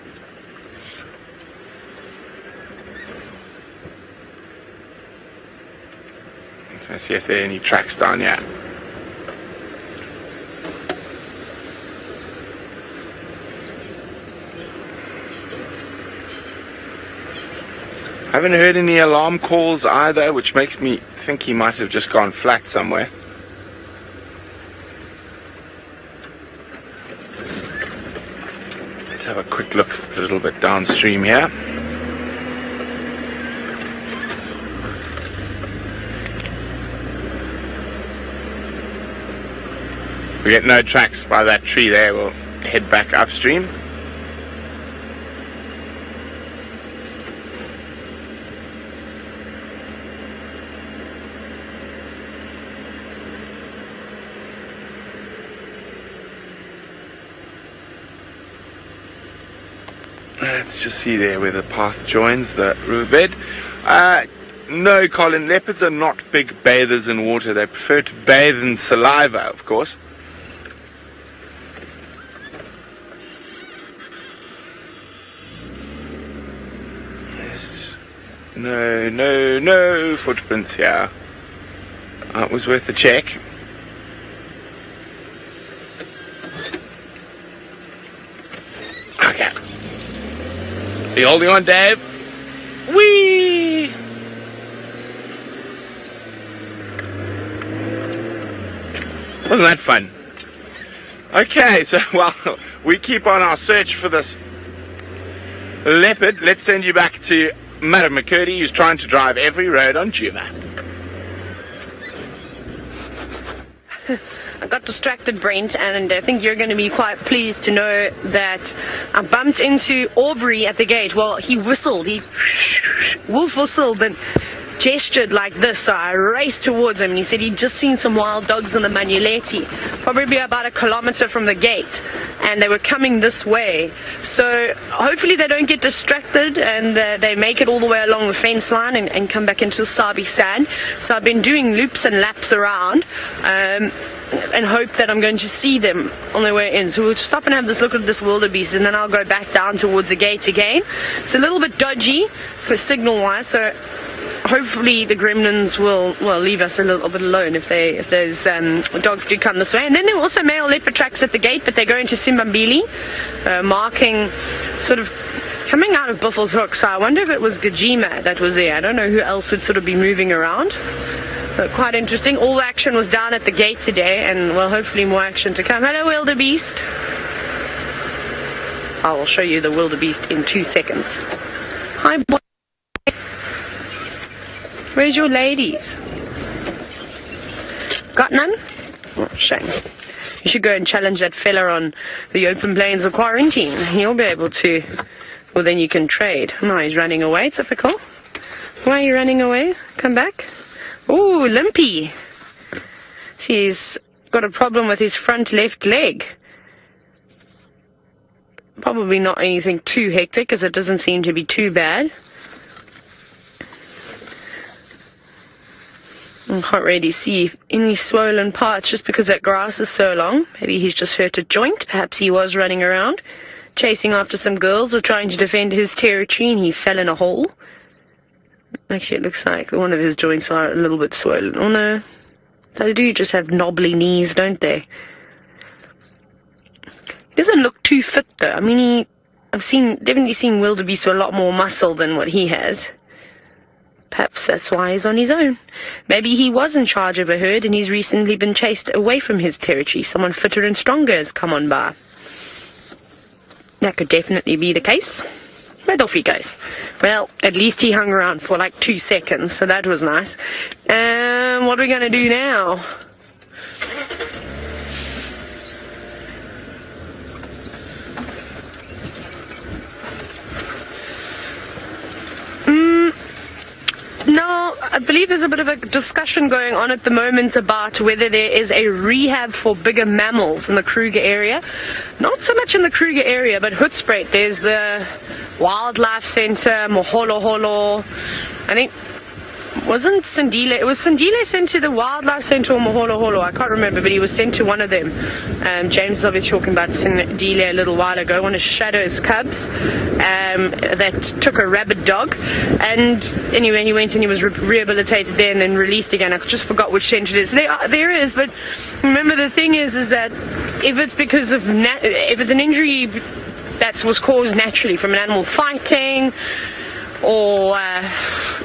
Let's see if there are any tracks down here. Haven't heard any alarm calls either, which makes me think he might have just gone flat somewhere. Let's have a quick look a little bit downstream here. If we get no tracks by that tree there, we'll head back upstream. Let's just see there where the path joins the riverbed. No, Colin, leopards are not big bathers in water. They prefer to bathe in saliva, of course. Yes. No footprints here. It was worth a check. Okay. Are you holding on, Dave? Whee! Wasn't that fun? Okay, so, well, we keep on our search for this leopard. Let's send you back to Madam McCurdy, who's trying to drive every road on Djuma. I got distracted, Brent, and I think you're going to be quite pleased to know that I bumped into Aubrey at the gate. Well, he whistled. He wolf whistled and gestured like this, so I raced towards him, and he said he'd just seen some wild dogs on the Manuletti, probably about a kilometer from the gate, and they were coming this way. So hopefully they don't get distracted and they make it all the way along the fence line and come back into the Sabi sand. So I've been doing loops and laps around and hope that I'm going to see them on their way in. So we'll stop and have this look at this wildebeest, and then I'll go back down towards the gate again. It's a little bit dodgy for signal wise, so hopefully the gremlins will leave us a little bit alone if those dogs do come this way. And then there are also male leopard tracks at the gate, but they're going to Simbambili, marking sort of coming out of Buffel's Hook. So I wonder if it was Djuma that was there. I don't know who else would sort of be moving around. But quite interesting. All the action was down at the gate today, and well, hopefully more action to come. Hello, wildebeest. I will show you the wildebeest in 2 seconds. Hi, boy. Where's your ladies? Got none? Oh, shame. You should go and challenge that fella on the open plains of quarantine. He'll be able to. Well, then you can trade. No, he's running away. Typical. Why are you running away? Come back. Ooh, limpy. See, he's got a problem with his front left leg. Probably not anything too hectic, because it doesn't seem to be too bad. I can't really see any swollen parts just because that grass is so long. Maybe he's just hurt a joint. Perhaps he was running around, chasing after some girls or trying to defend his territory, and he fell in a hole. Actually, it looks like one of his joints are a little bit swollen. Oh no, they do just have knobbly knees, don't they? He doesn't look too fit though. I mean, I've definitely seen wildebeest with a lot more muscle than what he has. Perhaps that's why he's on his own. Maybe he was in charge of a herd and he's recently been chased away from his territory. Someone fitter and stronger has come on by. That could definitely be the case. But off he goes. Well, at least he hung around for like 2 seconds, so that was nice. What are we going to do now? Now, I believe there's a bit of a discussion going on at the moment about whether there is a rehab for bigger mammals in the Kruger area. Not so much in the Kruger area, but Hoedspruit. There's the Wildlife Center, Moholoholo. I think wasn't Sandile. It was Sandile sent to the Wildlife Centre or Maholo Holo. I can't remember, but he was sent to one of them. James is obviously talking about Sandile a little while ago. One of Shadow's cubs that took a rabid dog. And anyway, he went and he was rehabilitated there and then released again. I just forgot which centre it is. There is, but remember the thing is that if it's because of if it's an injury that was caused naturally from an animal fighting, or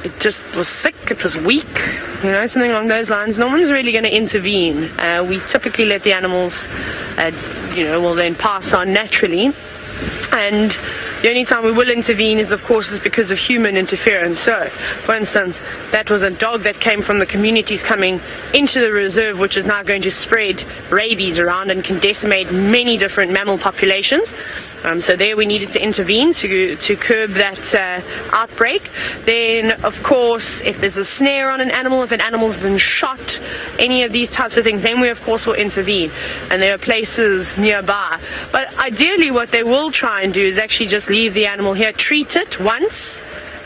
it just was sick, it was weak, something along those lines, no one's really going to intervene. We typically let the animals, will then pass on naturally. And the only time we will intervene is because of human interference. So, for instance, that was a dog that came from the communities coming into the reserve, which is now going to spread rabies around and can decimate many different mammal populations. So there we needed to intervene to curb that outbreak. Then, of course, if there's a snare on an animal, if an animal's been shot, any of these types of things, then we, of course, will intervene. And there are places nearby. But ideally, what they will try and do is actually just leave the animal here, treat it once,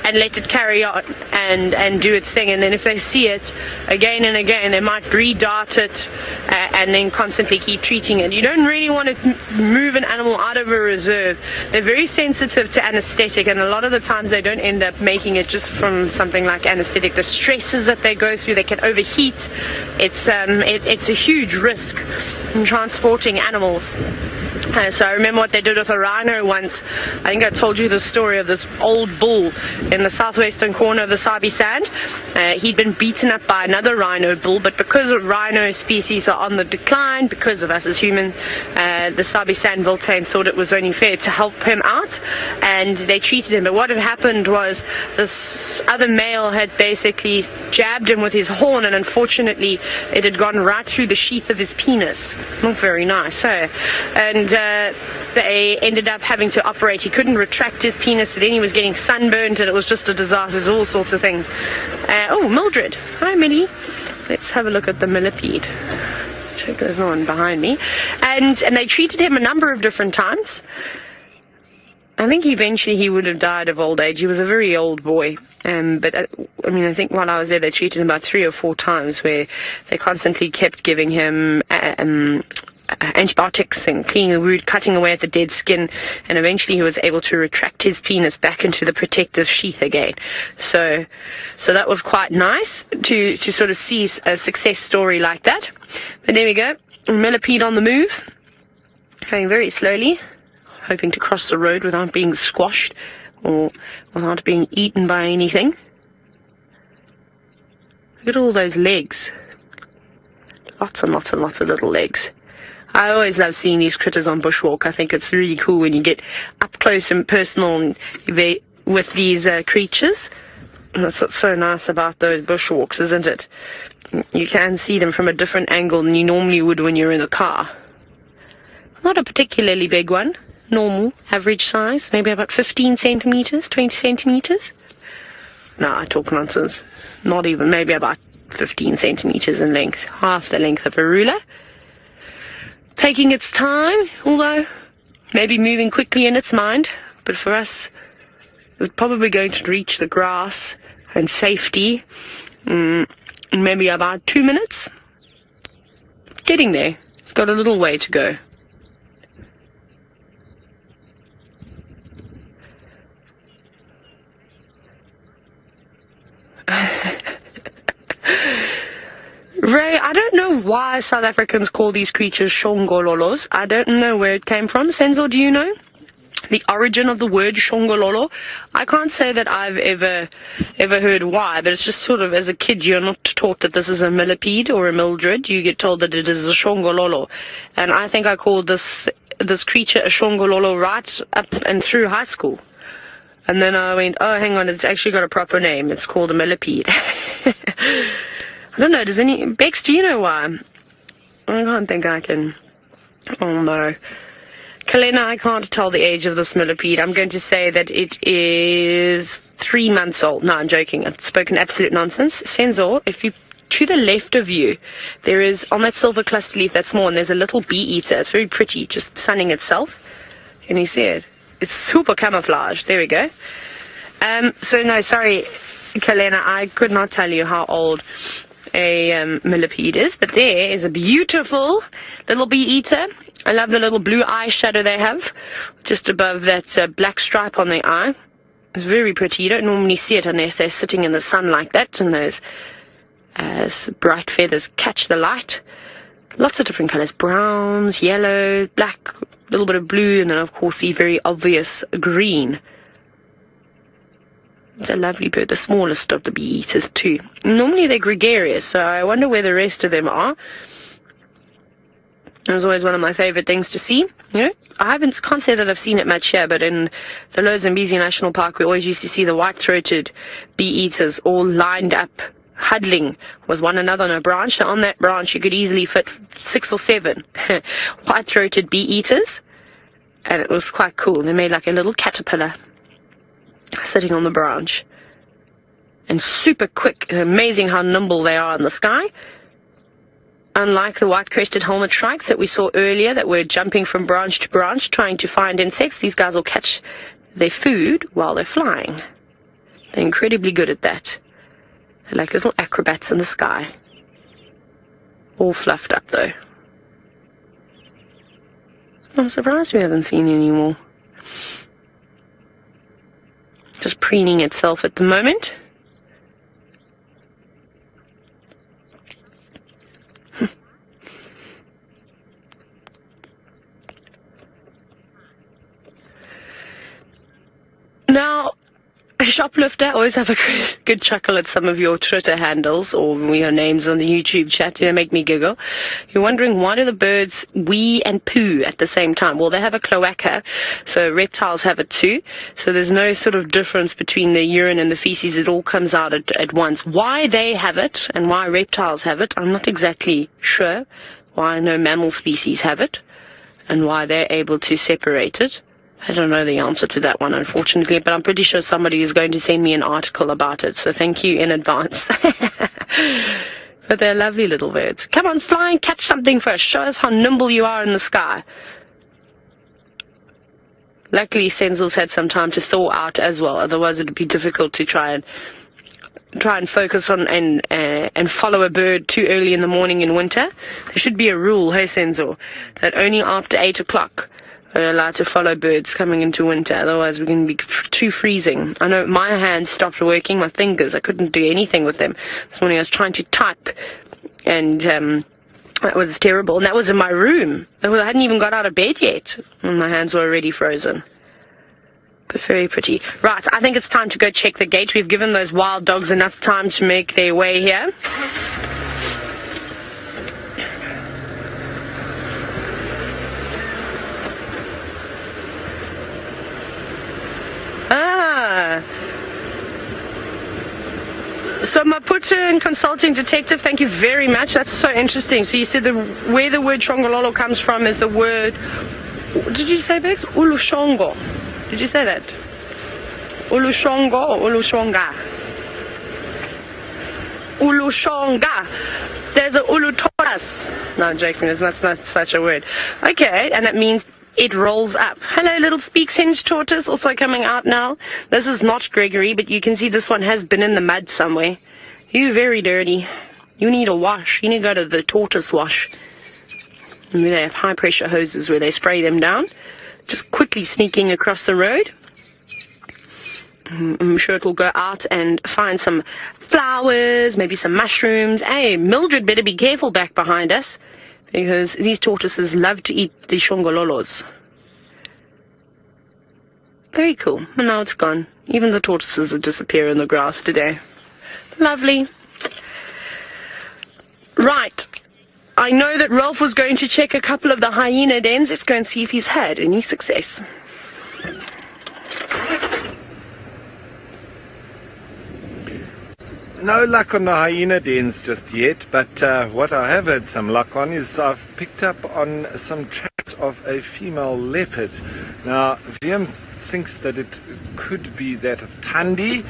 and let it carry on and do its thing. And then if they see it again and again, they might re-dart it and then constantly keep treating it. You don't really want to move an animal out of a reserve. They're very sensitive to anesthetic, and a lot of the times they don't end up making it just from something like anesthetic. The stresses that they go through, they can overheat. It's a huge risk in transporting animals. So I remember what they did with a rhino once. I think I told you the story of this old bull in the southwestern corner of the Sabi Sand. He'd been beaten up by another rhino bull, but because rhino species are on the decline, because of us as humans, the Sabi Sand Viltain thought it was only fair to help him out, and they treated him. But what had happened was this other male had basically jabbed him with his horn, and unfortunately it had gone right through the sheath of his penis. Not very nice, eh? And they ended up having to operate. He couldn't retract his penis, so then he was getting sunburned, and it was just a disaster, all sorts of things. Mildred. Hi, Millie. Let's have a look at the millipede. Check, there's no one behind me. And they treated him a number of different times. I think eventually he would have died of old age. He was a very old boy. But I think while I was there, they treated him about 3 or 4 times, where they constantly kept giving him antibiotics and cleaning the wound, cutting away at the dead skin, and eventually he was able to retract his penis back into the protective sheath again. So that was quite nice to sort of see a success story like that. But there we go, millipede on the move, going very slowly, hoping to cross the road without being squashed or without being eaten by anything. Look at all those legs. Lots and lots and lots of little legs. I always love seeing these critters on bushwalk. I think it's really cool when you get up close and personal with these creatures. And that's what's so nice about those bushwalks, isn't it? You can see them from a different angle than you normally would when you're in the car. Not a particularly big one. Normal, average size, maybe about 15 centimeters, 20 centimeters. No, I talk nonsense. Not even, maybe about 15 centimeters in length. Half the length of a ruler. Taking its time, although maybe moving quickly in its mind. But for us, it's probably going to reach the grass and safety in maybe about 2 minutes. Getting there. It's got a little way to go. Ray, I don't know why South Africans call these creatures shongololos. I don't know where it came from. Senzo, do you know the origin of the word shongololo? I can't say that I've ever heard why, but it's just sort of, as a kid, you're not taught that this is a millipede or a mildred. You get told that it is a shongololo. And I think I called this creature a shongololo right up and through high school. And then I went, oh, hang on, it's actually got a proper name. It's called a millipede. I don't know, Bex, do you know why? I can't think I can. Oh, no. Kalena, I can't tell the age of this millipede. I'm going to say that it is 3 months old. No, I'm joking. I've spoken absolute nonsense. Senzo, if you, to the left of you, there is, on that silver cluster leaf that's small, and there's a little bee-eater. It's very pretty, just sunning itself. Can you see it? It's super camouflage. There we go. So, no, sorry. Kalena, I could not tell you how old a millipede is, but there is a beautiful little bee eater. I love the little blue eye shadow they have just above that black stripe on their eye. It's very pretty. You don't normally see it unless they're sitting in the sun like that, and those bright feathers catch the light. Lots of different colors: browns, yellow, black, a little bit of blue, and then of course the very obvious green. It's a lovely bird, the smallest of the bee eaters too. Normally they're gregarious, so I wonder where the rest of them are. It was always one of my favorite things to see. You know, can't say that I've seen it much here, but in the Lower Zambezi National Park, we always used to see the white-throated bee eaters all lined up, huddling with one another on a branch. Now, on that branch, you could easily fit 6 or 7 white-throated bee eaters, and it was quite cool. They made like a little caterpillar sitting on the branch, and super quick. Amazing how nimble they are in the sky. Unlike the white-crested helmet shrikes that we saw earlier that were jumping from branch to branch trying to find insects, these guys will catch their food while they're flying. They're incredibly good at that. They're like little acrobats in the sky. All fluffed up, though. I'm surprised we haven't seen any more. Just preening itself at the moment. Now, a shoplifter, always have a good chuckle at some of your Twitter handles or your names on the YouTube chat. They make me giggle. You're wondering, why do the birds wee and poo at the same time? Well, they have a cloaca, so reptiles have it too. So there's no sort of difference between the urine and the feces. It all comes out at once. Why they have it and why reptiles have it, I'm not exactly sure. Why no mammal species have it and why they're able to separate it. I don't know the answer to that one, unfortunately, but I'm pretty sure somebody is going to send me an article about it, so thank you in advance. But they're lovely little birds. Come on, fly and catch something first. Show us how nimble you are in the sky. Luckily, Senzel's had some time to thaw out as well, otherwise it would be difficult to try and focus on and follow a bird too early in the morning in winter. There should be a rule, hey Senzel, that only after 8 o'clock are allowed to follow birds coming into winter, otherwise we're going to be too freezing. I know my hands stopped working, my fingers, I couldn't do anything with them. This morning I was trying to type, and that was terrible, and that was in my room. I hadn't even got out of bed yet, and my hands were already frozen. But very pretty. Right, I think it's time to go check the gate. We've given those wild dogs enough time to make their way here. So Maputo and consulting detective, thank you very much. That's so interesting. So you said where the word Shongololo comes from is the word, did you say, Bex? Ulushongo. Did you say that? Ulushongo or Ulushonga? Ulushonga. There's a Ulutoras. No, I'm joking. That's not such a word. Okay, and that means it rolls up. Hello, little Speaks Hinge tortoise, also coming out now. This is not Gregory, but you can see this one has been in the mud somewhere. You're very dirty. You need a wash. You need to go to the tortoise wash. And they have high pressure hoses where they spray them down. Just quickly sneaking across the road. I'm sure it will go out and find some flowers, maybe some mushrooms. Hey, Mildred better be careful back behind us, because these tortoises love to eat the shongololos. Very cool. And now it's gone. Even the tortoises have disappeared in the grass today. Lovely. Right. I know that Ralph was going to check a couple of the hyena dens. Let's go and see if he's had any success. No luck on the hyena dens just yet, but what I have had some luck on is I've picked up on some tracks of a female leopard. Now, Viam thinks that it could be that of Thandi,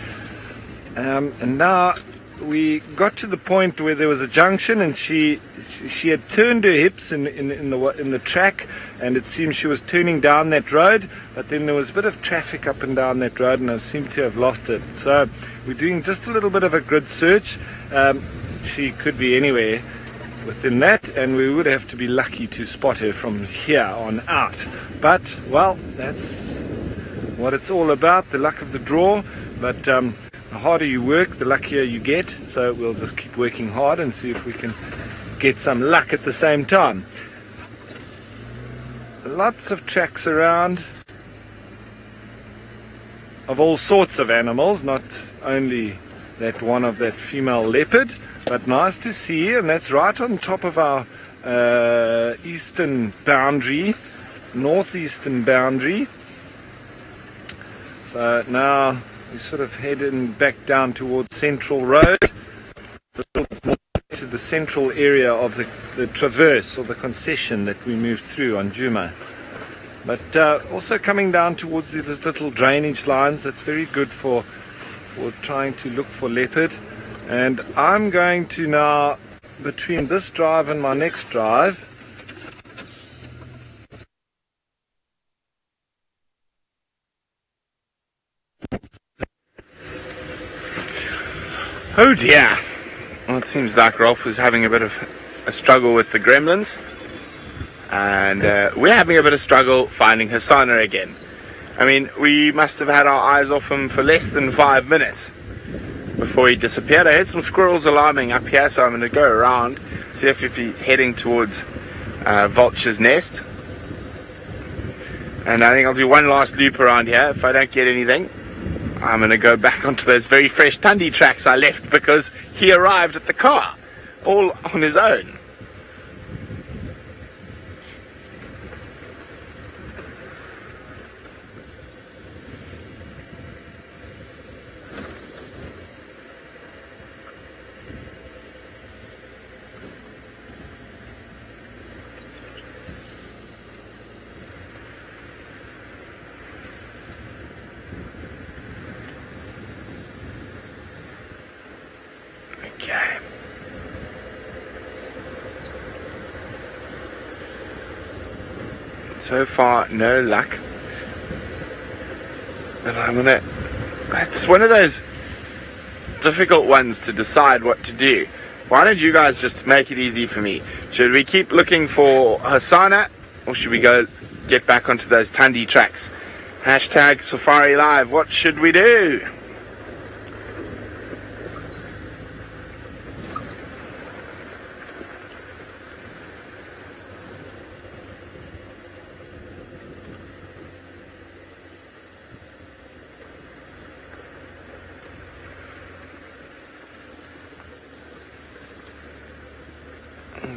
and now we got to the point where there was a junction, and she had turned her hips in the track, and it seemed she was turning down that road, but then there was a bit of traffic up and down that road, and I seemed to have lost it. So we're doing just a little bit of a grid search. She could be anywhere within that, and we would have to be lucky to spot her from here on out. But, well, that's what it's all about, the luck of the draw. But the harder you work, the luckier you get. So we'll just keep working hard and see if we can get some luck at the same time. Lots of tracks around of all sorts of animals, not only that one of that female leopard, but nice to see. And that's right on top of our eastern boundary, northeastern boundary. So now we're sort of heading back down towards Central Road, a little more to the central area of the traverse or the concession that we moved through on Djuma. But also coming down towards these little drainage lines, that's very good for trying to look for leopard. And I'm going to now, between this drive and my next drive, Oh dear. Well, it seems like Rolf is having a bit of a struggle with the gremlins. And we're having a bit of struggle finding Hosana again. I mean, we must have had our eyes off him for less than 5 minutes before he disappeared. I heard some squirrels alarming up here, so I'm going to go around, see if he's heading towards Vulture's Nest. And I think I'll do one last loop around here. If I don't get anything, I'm going to go back onto those very fresh Tundi tracks I left because he arrived at the car all on his own. Okay. So far, no luck. But it's one of those difficult ones to decide what to do. Why don't you guys just make it easy for me? Should we keep looking for Hosana, or should we go get back onto those Tundi tracks? Hashtag Safari Live, what should we do?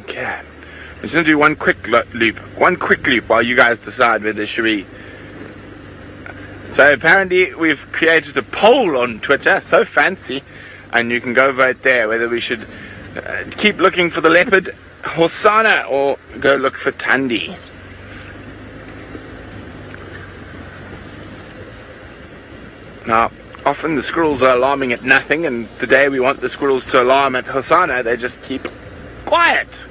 Okay, I'm just going to do one quick loop while you guys decide whether should we. So apparently we've created a poll on Twitter, so fancy, and you can go vote there whether we should keep looking for the leopard, Hosana, or go look for Tundi. Now, often the squirrels are alarming at nothing, and the day we want the squirrels to alarm at Hosana, they just keep quiet.